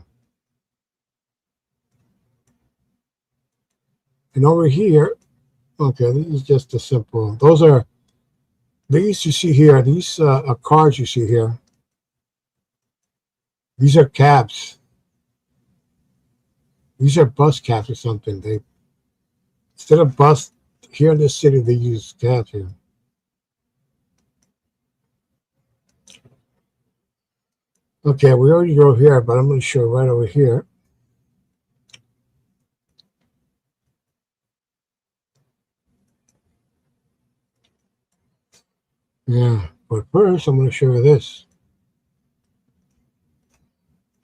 And over here, okay, this is just a simple. Those are these you see here. These cars you see here. These are cabs. These are bus cabs or something. They instead of bus here in this city, they use cabs here. Okay, we already drove here, but I'm going to show right over here. Yeah, but first I'm going to show you this.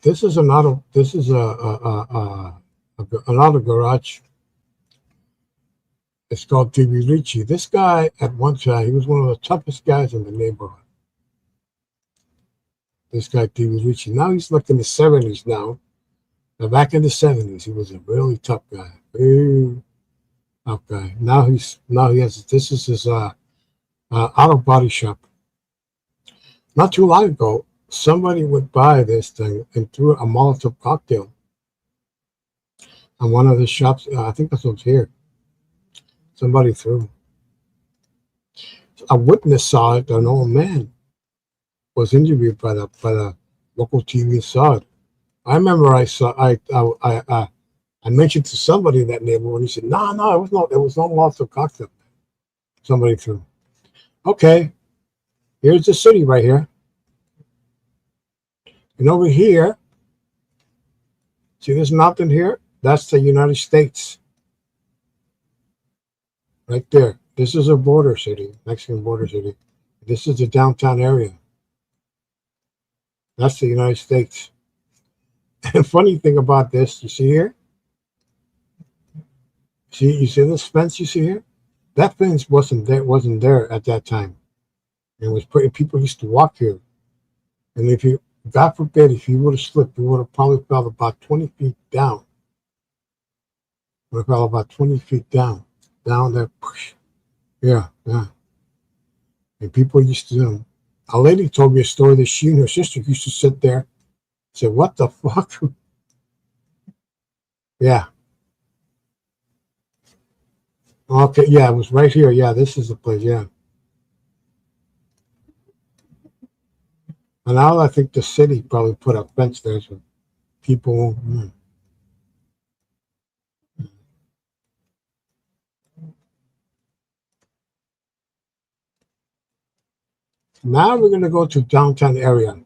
This is an auto. This is an auto garage. It's called TV Ricci. This guy at one time, he was one of the toughest guys in the neighborhood. This guy TV Ricci. Now he's like in the 70s now. Now back in the 70s, he was a really tough guy. Very tough guy. Now he has this is his auto body shop. Not too long ago, somebody would buy this thing and threw a Molotov cocktail on one of the shops. I think this was here. Somebody threw. A witness saw it. An old man was interviewed by the local TV. Saw it. I remember I mentioned to somebody in that neighborhood. He said, "No, it was no Molotov cocktail. Somebody threw." Okay, here's the city right here, and over here, see this mountain here? That's the United States. Right there. This is a border city, Mexican border city. This is the downtown area. That's the United States. And funny thing about this, you see here? You see this fence you see here? That fence wasn't there at that time. It was pretty people used to walk here. And if you God forbid if you would have slipped, you would have probably fell about 20 feet down. Would have fell about 20 feet down. Down there. Yeah. And people used to a lady told me a story that she and her sister used to sit there and say, "What the fuck?" Yeah. Okay, yeah, it was right here. Yeah, this is the place, yeah. And now I think the city probably put a fence there so people. Now we're going to go to downtown area.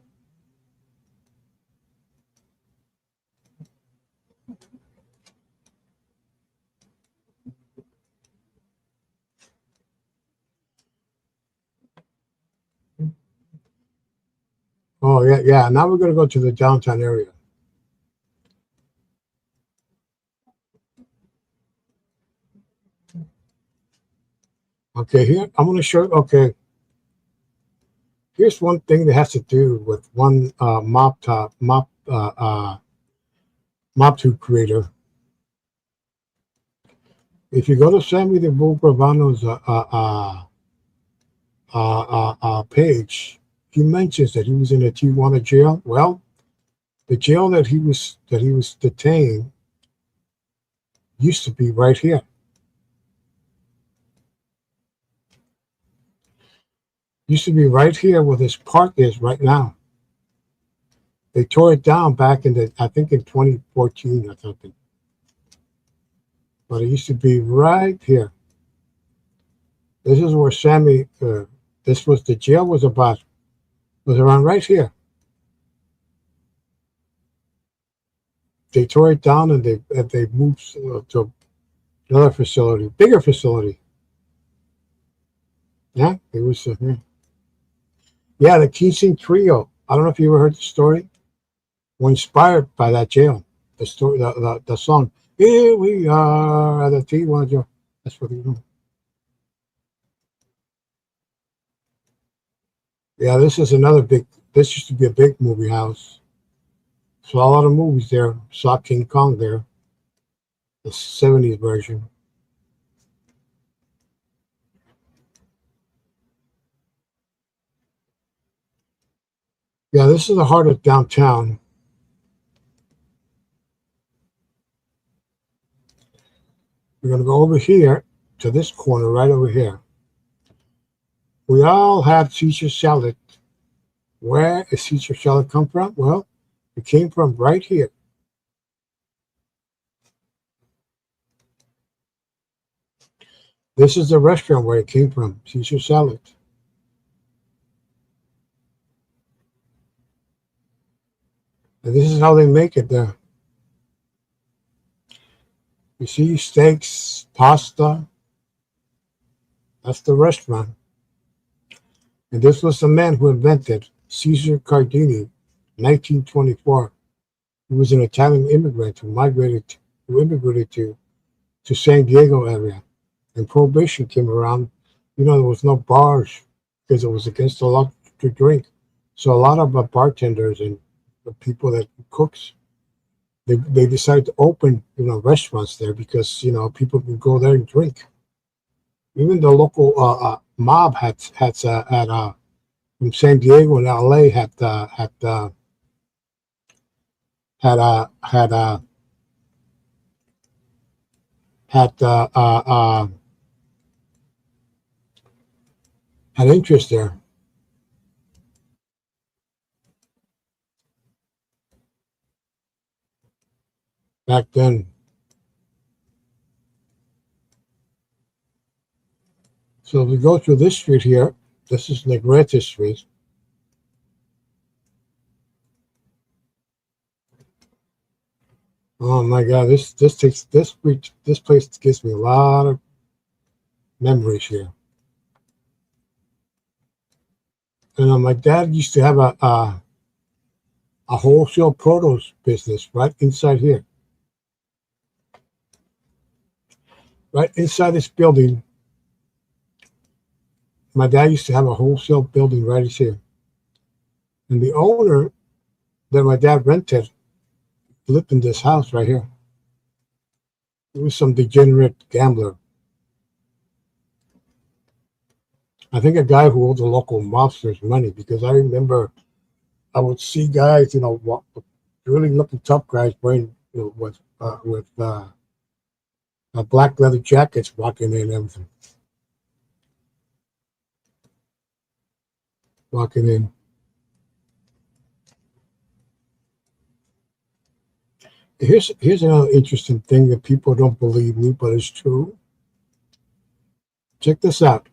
Oh, yeah. Now we're going to go to the downtown area. Okay, here, I'm going to show, okay. Here's one thing that has to do with one Mob 2 creator. If you go to Sammy the Bull Gravano's page, he mentions that he was in a Tijuana jail. Well, the jail that he was detained used to be right here. Used to be right here where this park is right now. They tore it down back I think in 2014 or something. But it used to be right here. This is where Sammy, this was the jail was around right here. They tore it down and they moved to another facility, bigger facility. Yeah, it was. Yeah, the Kissing Trio. I don't know if you ever heard the story. Were inspired by that jail. The story, the song. Here we are at the Tijuana jail. That's what they do. Yeah, this is another big. This used to be a big movie house. Saw a lot of movies there. Saw King Kong there, the '70s version. Yeah, this is the heart of downtown. We're gonna go over here to this corner right over here. We all had Caesar salad. Where does Caesar salad come from? Well, it came from right here. This is the restaurant where it came from, Caesar salad. And this is how they make it there. You see steaks, pasta. That's the restaurant. And this was the man who invented Caesar Cardini, 1924. He was an Italian immigrant who immigrated to San Diego area. And Prohibition came around. There was no bars because it was against the law to drink. So a lot of bartenders and the people that cooks, they decided to open restaurants there because people can go there and drink. Even the local mob had from San Diego and LA had had had interest there back then. So if we go through this street here, this is Negrete Street. Oh my God, this place gives me a lot of memories here. And my dad used to have a wholesale produce business right inside here, right inside this building. My dad used to have a wholesale building right here, and the owner that my dad rented lived in this house right here. He was some degenerate gambler. I think a guy who owed the local mobsters money because I remember I would see guys, really looking tough guys wearing, with black leather jackets walking in and everything. Walking in. Here's another interesting thing that people don't believe me, but it's true. Check this out.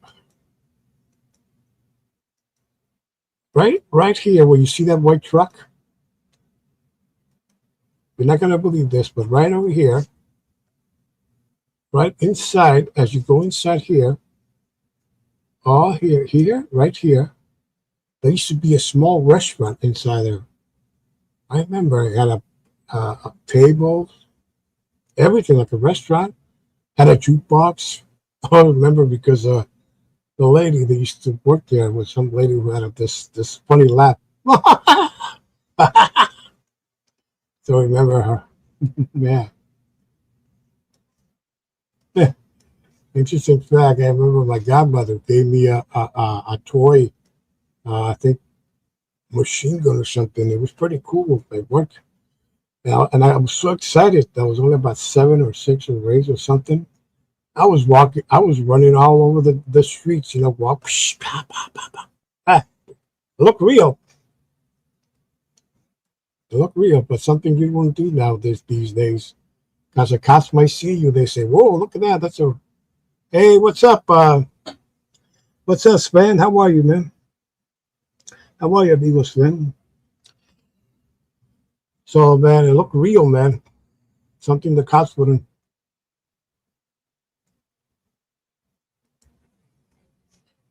Right here, where you see that white truck, you're not gonna believe this, but right over here, right inside, as you go inside here, all here, right here, there used to be a small restaurant inside there. I remember it had a table, everything like a restaurant, had a jukebox. I remember because the lady that used to work there was some lady who had this funny laugh. So I remember her. Yeah. Interesting fact. I remember my godmother gave me a toy. I think machine gun or something. It was pretty cool. It worked. And I was so excited. I was only about 7 or 6 or 8 or something. I was running all over the streets, walk. Psh, pa, pa, pa, pa. Ah, it looked real. It looked real, but something you wouldn't do now these days. Because the cops might see you, they say, "Whoa, look at that! That's a hey, what's up? What's up, Sven? How are you, man? How are you, amigo Sven?" So, man, it looked real, man. Something the cops wouldn't.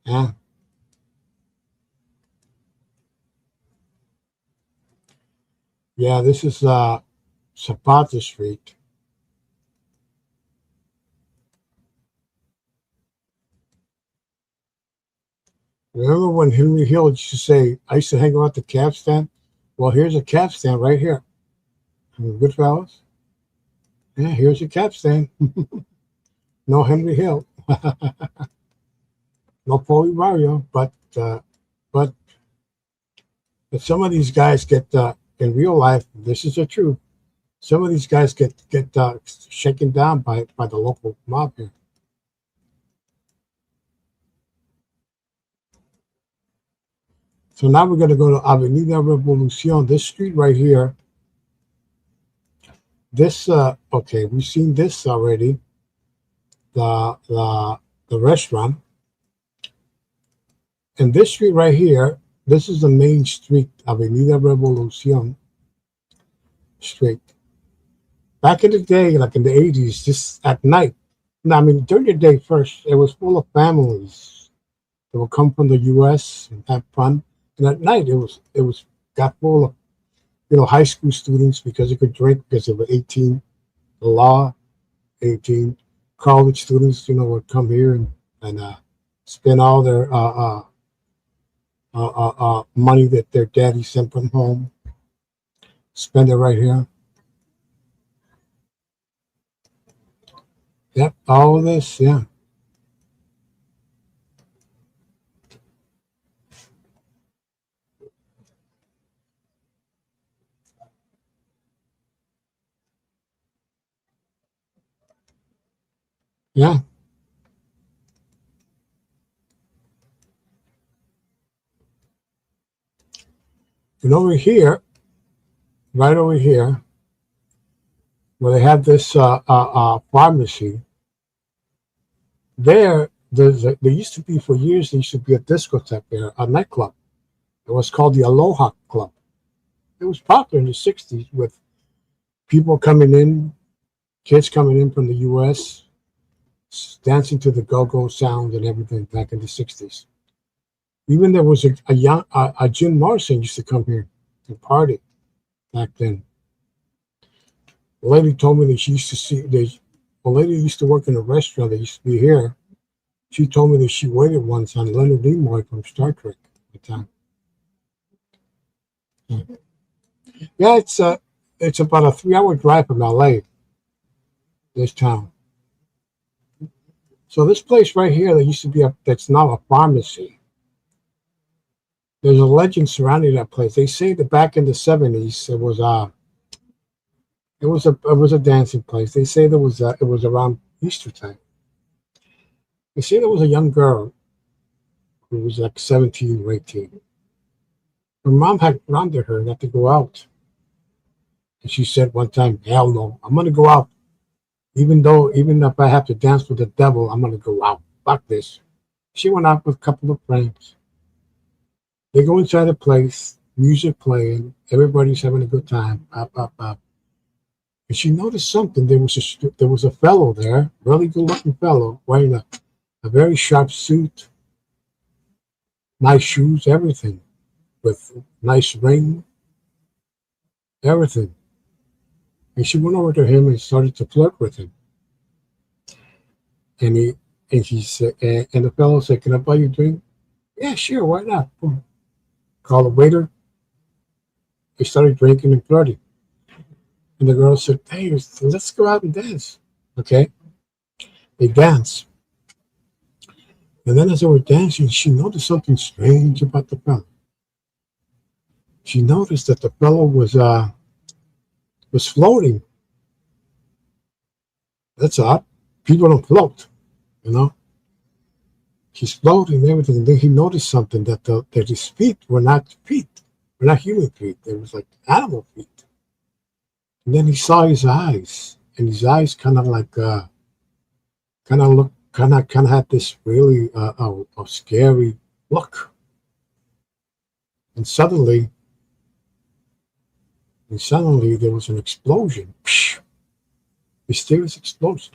Yeah, yeah. This is Zapata Street. Remember when Henry Hill used to say, I used to hang out at the cab stand? Well, here's a cab stand right here. Goodfellas. Yeah, here's your cab stand. No Henry Hill. No Paulie Mario. But some of these guys get, in real life, this is the truth. Some of these guys get shaken down by the local mob here. So now we're going to go to Avenida Revolucion, this street right here. This, okay, we've seen this already. The restaurant. And this street right here, this is the main street, Avenida Revolucion Street. Back in the day, like in the 80s, just at night, no, I mean, during the day first, it was full of families that would come from the U.S. and have fun. And at night, it was got full of, high school students because they could drink because they were 18. The law, 18. College students, would come here and spend all their money that their daddy sent from home. Spend it right here. Yep, all this, yeah. Yeah. And over here, right over here, where they have this pharmacy, there used to be, for years, there used to be a discotheque there, a nightclub. It was called the Aloha Club. It was popular in the 60s with people coming in, kids coming in from the U.S., dancing to the go-go sound and everything back in the 60s. Even there was a Jim Morrison used to come here and party back then. The lady told me that she used to see, a lady used to work in a restaurant that used to be here. She told me that she waited once on Leonard Nimoy from Star Trek at the time. Yeah, it's about a 3-hour drive from LA, this town. So this place right here that used to be that's now a pharmacy. There's a legend surrounding that place. They say that back in the 70s it was a dancing place. They say it was around Easter time. They say there was a young girl who was like 17 or 18. Her mom had grounded her not to go out. And she said one time, hell no, I'm going to go out. Even if I have to dance with the devil, I'm going to go out. Fuck this. She went out with a couple of friends. They go inside the place, music playing, everybody's having a good time. Up, up, up. And she noticed something. There was a fellow there, really good-looking fellow, wearing a very sharp suit, nice shoes, everything, with nice ring, everything. And she went over to him and started to flirt with him. And he said, and the fellow said, "Can I buy you a drink?" "Yeah, sure, why not?" Boom. Call the waiter. They started drinking and flirting. And the girl said, "Hey, let's go out and dance." Okay. They dance. And then as they were dancing, she noticed something strange about the fellow. She noticed that the fellow was floating. That's odd. People don't float, you know. He's floating and everything. And then he noticed something that his feet were not human feet. They was like animal feet. And then he saw his eyes, and his eyes kind of had this really a scary look. And suddenly there was an explosion. Mysterious explosion.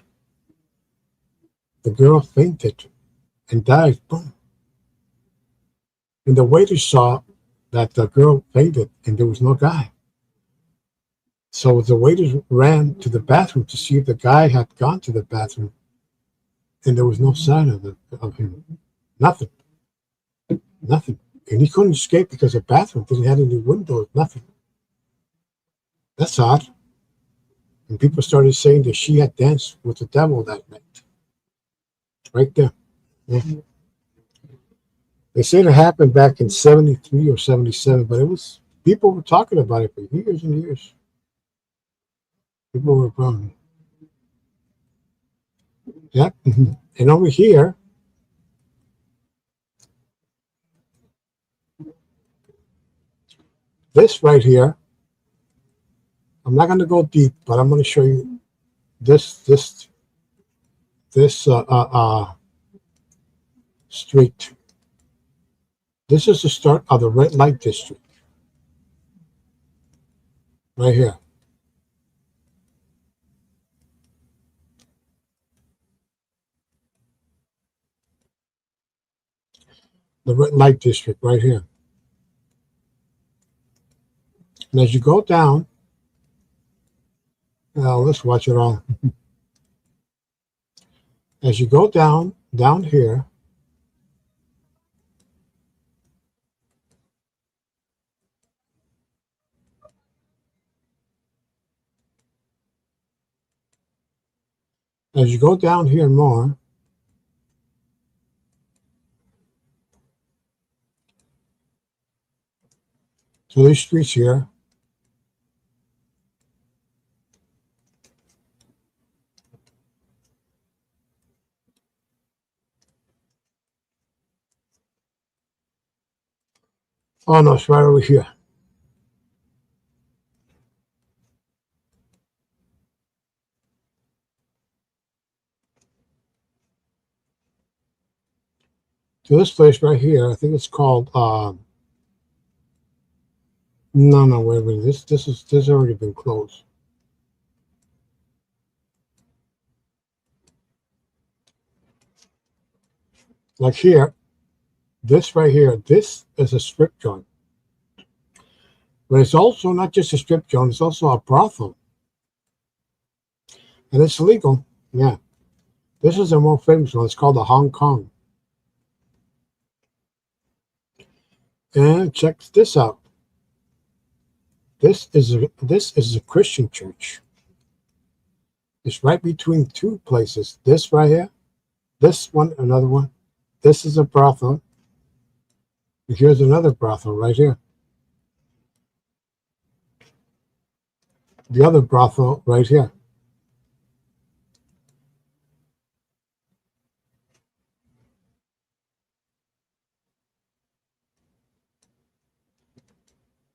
The girl fainted and died. Boom. And the waiter saw that the girl fainted and there was no guy. So the waiters ran to the bathroom to see if the guy had gone to the bathroom, and there was no sign of him. Nothing. Nothing. And he couldn't escape because the bathroom didn't have any windows, nothing. That's odd. And people started saying that she had danced with the devil that night. Right there. Yeah. They said it happened back in 73 or 77, but it was, people were talking about it for years and years. People were wrong. Yeah. And over here, this right here, I'm not going to go deep, but I'm going to show you this street. This is the start of the red light district. Right here. The red light district right here. And as you go down, let's watch it all. As you go down here, as you go down here more, so these streets here, oh no, it's right over here. So this place right here, I think it's called, no, wait a minute, this has already been closed. Like here, this right here, this is a strip joint. But it's also not just a strip joint, it's also a brothel. And it's legal, yeah. This is a more famous one, it's called the Hong Kong. And check this out. This is a Christian church. It's right between two places. This right here, this one, another one. This is a brothel. And here's another brothel right here. The other brothel right here.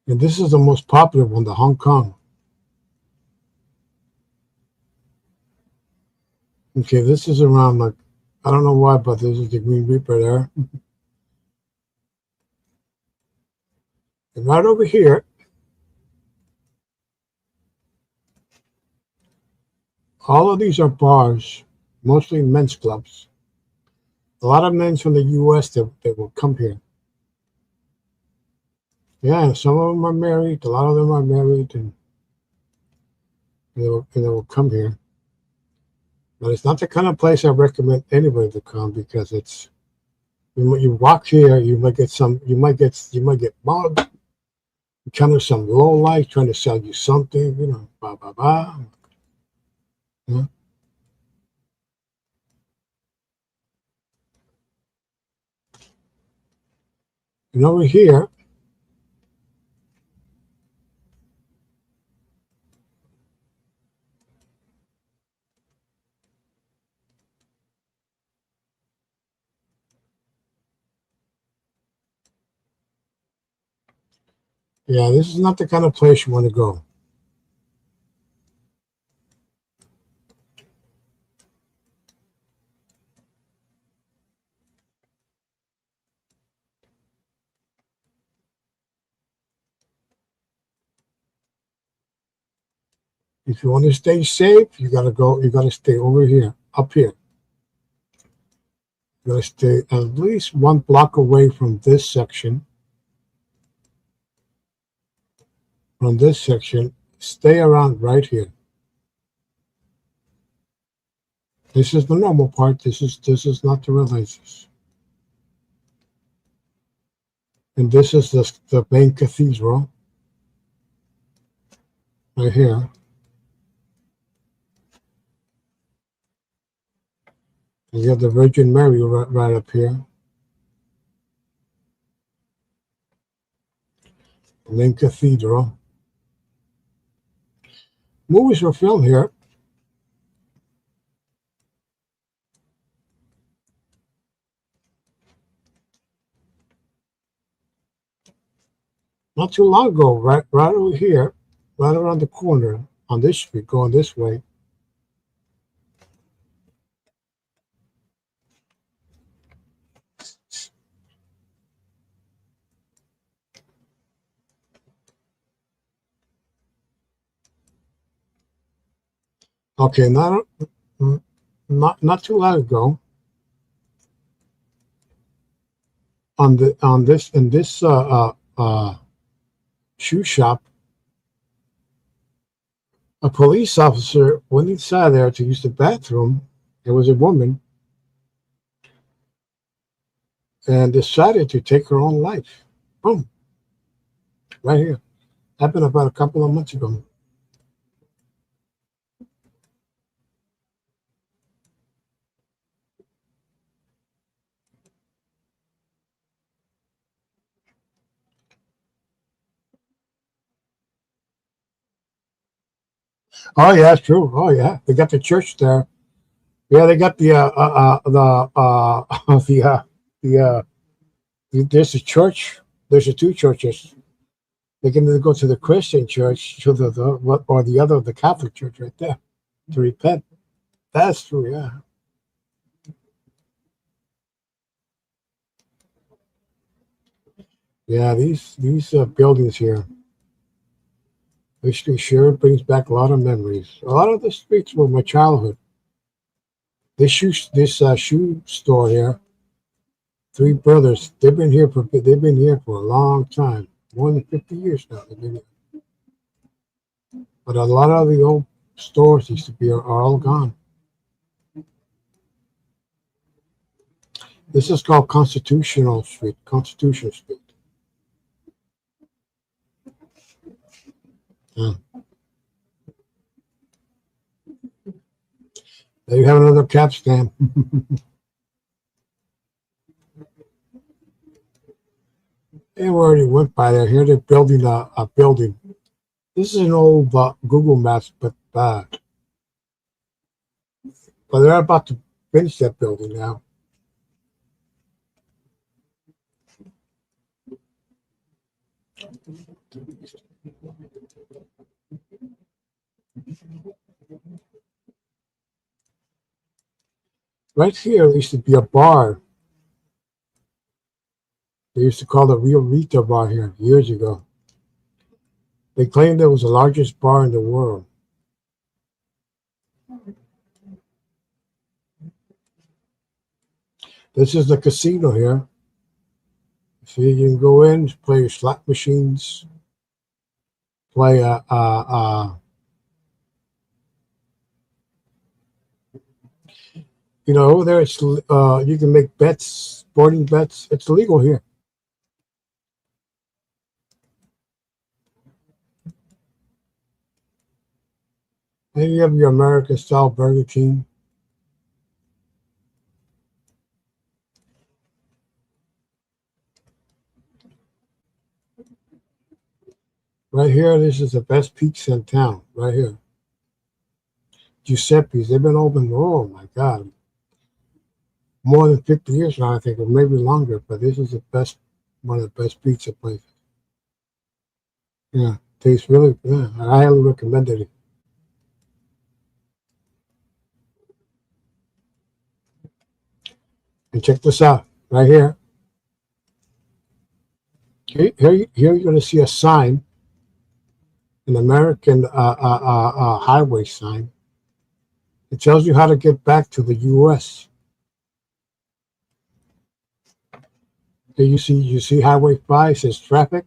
And this is the most popular one, the Hong Kong. Okay, this is around like, I don't know why, but this is the Green Reaper there. And right over here, all of these are bars, mostly men's clubs. A lot of men from the U.S. that will come here. Yeah, some of them are married. A lot of them are married, and they will come here. But it's not the kind of place I recommend anybody to come because it's, when you walk here, you might get mugged. Kind of some low life trying to sell you something, blah blah blah. Yeah. And over here, yeah, this is not the kind of place you want to go. If you want to stay safe, you gotta stay over here, up here. You gotta stay at least 1 block away from this section. From this section, stay around right here. This is the normal part. This is not the religious. And this is the main cathedral right here. And you have the Virgin Mary right up here. The main cathedral. Movies were filmed here. Not too long ago, right over here, right around the corner on this street, going this way. Okay, not too long ago, on this in this shoe shop, a police officer went inside there to use the bathroom. It was a woman, and decided to take her own life. Boom, right here. Happened about a couple of months ago. Oh yeah, it's true. Oh yeah, they got the church there. Yeah, they got the there's a church. There's a two churches. They can either go to the Christian church, to or the other, the Catholic church, right there, to repent. That's true. Yeah. Yeah. These buildings here, history sure brings back a lot of memories. A lot of the streets were my childhood. This shoe store here, three brothers. They've been here for a long time, more than 50 years now. They've been here. But a lot of the old stores used to be are all gone. This is called Constitution Street. Yeah. There you have another cap stand. And we already went by there. Here they're building a building. This is an old Google Maps, but they're about to finish that building now. Right here, there used to be a bar. They used to call it Rio Rita Bar here years ago. They claimed it was the largest bar in the world. This is the casino here. See, you can go in, play your slot machines, play over there it's you can make bets, sporting bets. It's legal here. And you have your American style Burger King. Right here, this is the best pizza in town, right here. Giuseppe's, they've been open, oh my God, more than 50 years now, I think, or maybe longer, but this is one of the best pizza places. Yeah, tastes really good. Yeah, I highly recommend it. And check this out, right here. Here you're going to see a sign, an American highway sign. It tells you how to get back to the U.S. Here you see Highway 5 says traffic.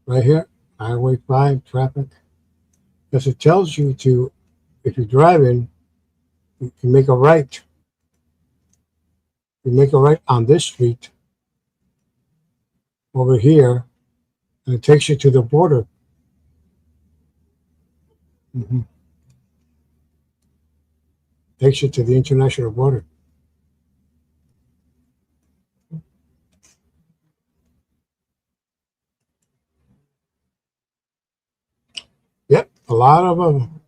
Right here, Highway 5 traffic. Because it tells you to, if you're driving, you make a right. You make a right on this street. over here, and it takes you to the border. Mm-hmm. Takes you to the international border. Yep, a lot of them.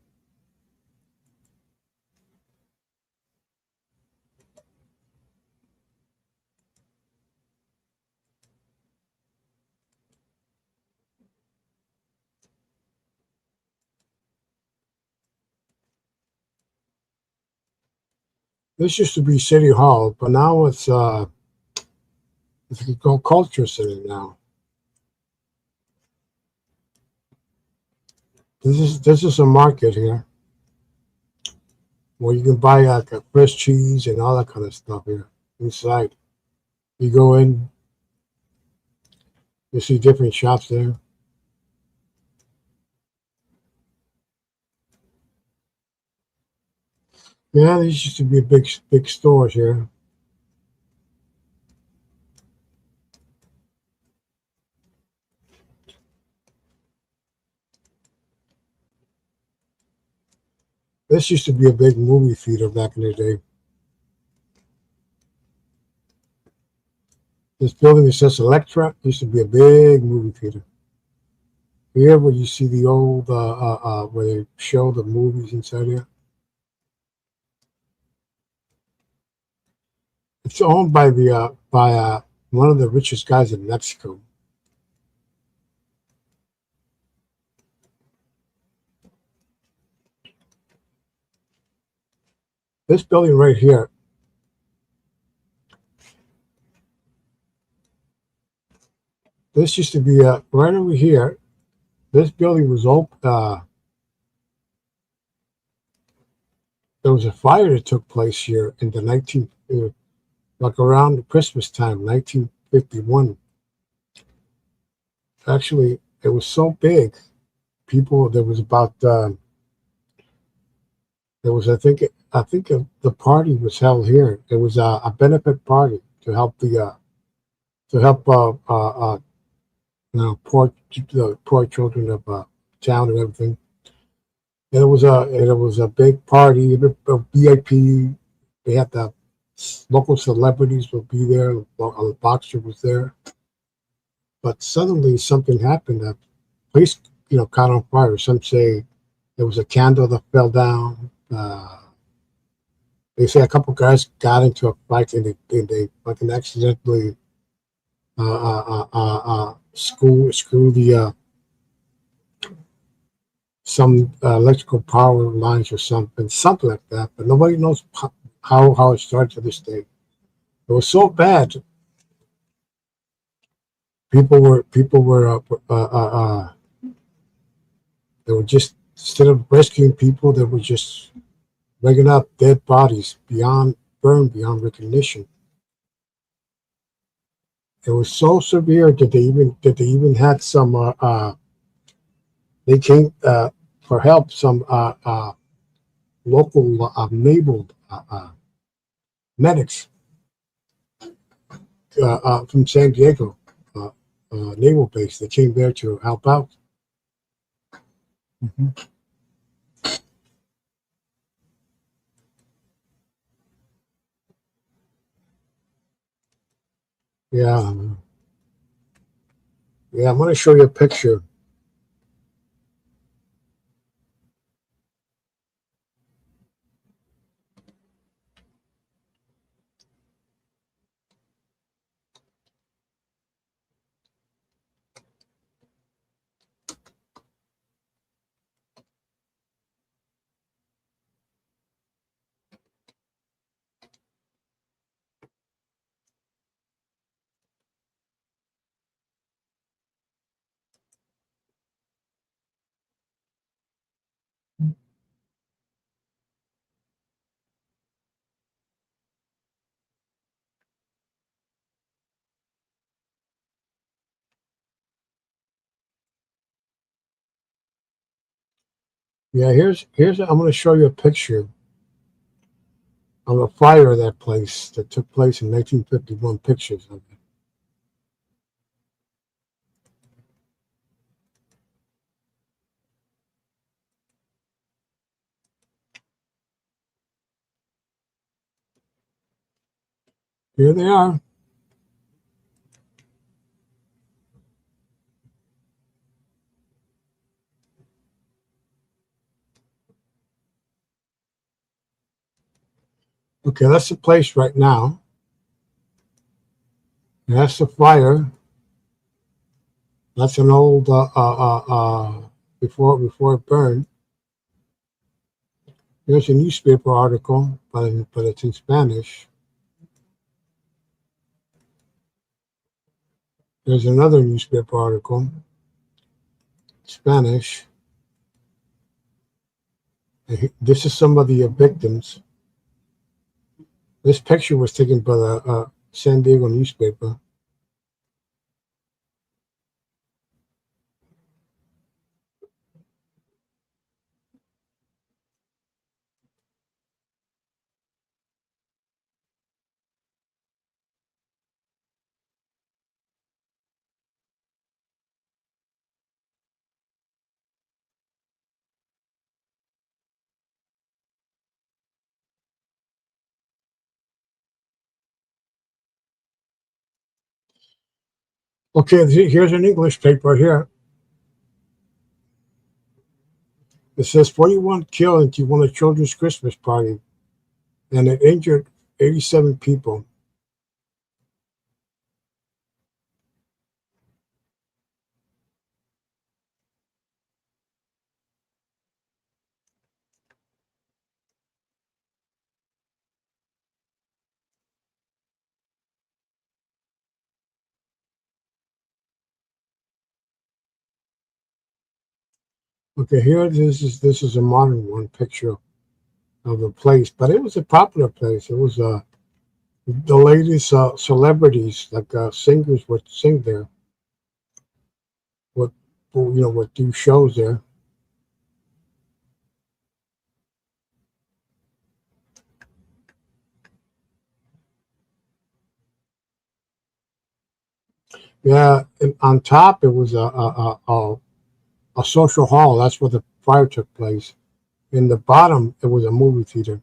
This used to be City Hall, but now it's called Culture Center now. This is a market here where you can buy like a fresh cheese and all that kind of stuff here inside. You go in, you see different shops there. Yeah, these used to be big stores here. This used to be a big movie theater back in the day. This building that says Electra used to be a big movie theater. Here, where you see the old where they show the movies inside here. It's owned by the by one of the richest guys in Mexico. This building right here, this used to be right over here. This building was open. There was a fire that took place here in the like around Christmas time, 1951. Actually, it was so big. People, there was about there was I think the party was held here. It was a benefit party to help to help poor the poor children of town and everything. And it was a big party, a VIP. They had the local celebrities would be there. A boxer was there, but suddenly something happened. The place, caught on fire. Some say there was a candle that fell down. They say a couple guys got into a fight and they fucking accidentally screw the some electrical power lines or something like that. But nobody knows how it started to this day. It was so bad. People were they were just, instead of rescuing people, they were just rigging up dead bodies burned beyond recognition. It was so severe that they even had some they came for help, some local naval medics from San Diego naval base. They came there to help out. Mhm. Yeah, yeah. I'm going to show you a picture. Yeah, here's. I'm going to show you a picture of a fire of that place that took place in 1951. Pictures of it. Here they are. Okay, that's the place right now. And that's the fire. That's an old before it burned. Here's a newspaper article, but it's in Spanish. There's another newspaper article, Spanish. This is some of the victims. This picture was taken by the San Diego newspaper. Okay, here's an English paper here. It says 41 killed in Tijuana children's Christmas party, and it injured 87 people. Okay, here this is a modern one picture of the place, but it was a popular place. It was the latest celebrities like singers would sing there. What would do shows there. Yeah, and on top it was a social hall. That's where the fire took place. In the bottom, it was a movie theater.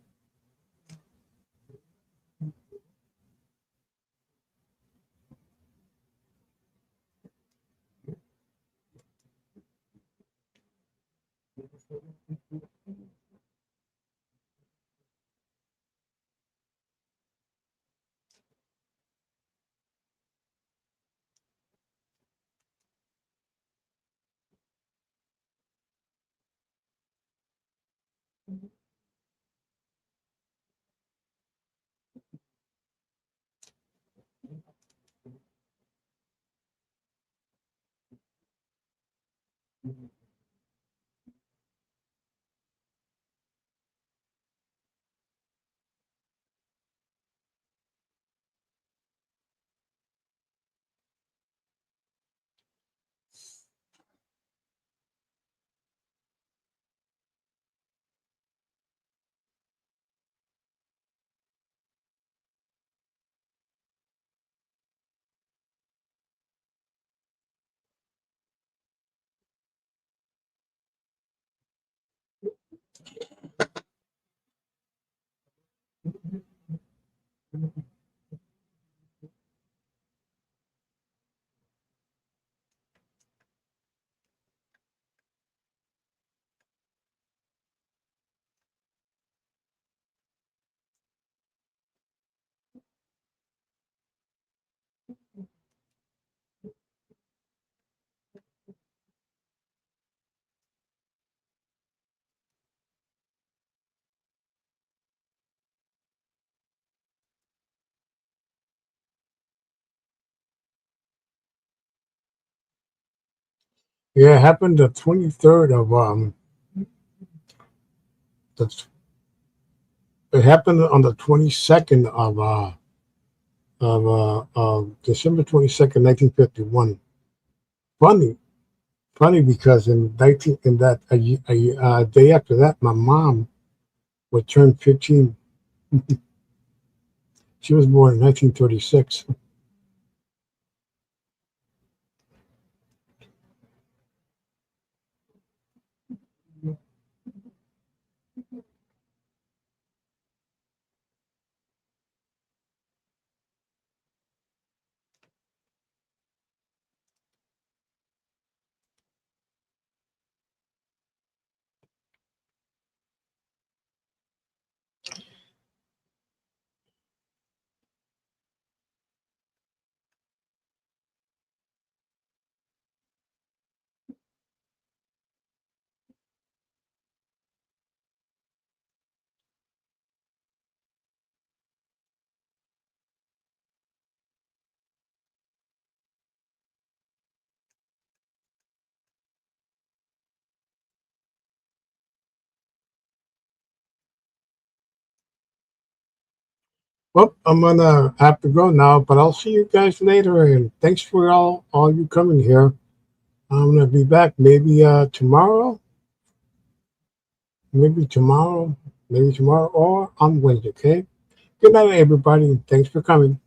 Yeah, it happened the 23rd of that's it happened on the 22nd of December 22nd, 1951. Funny, funny because in 19 in that a day after that, my mom would turn 15. She was born in 1936. Well, I'm gonna have to go now, but I'll see you guys later. And thanks for all you coming here. I'm gonna be back maybe tomorrow, maybe tomorrow, maybe tomorrow or on Wednesday. Okay. Good night, everybody. And thanks for coming.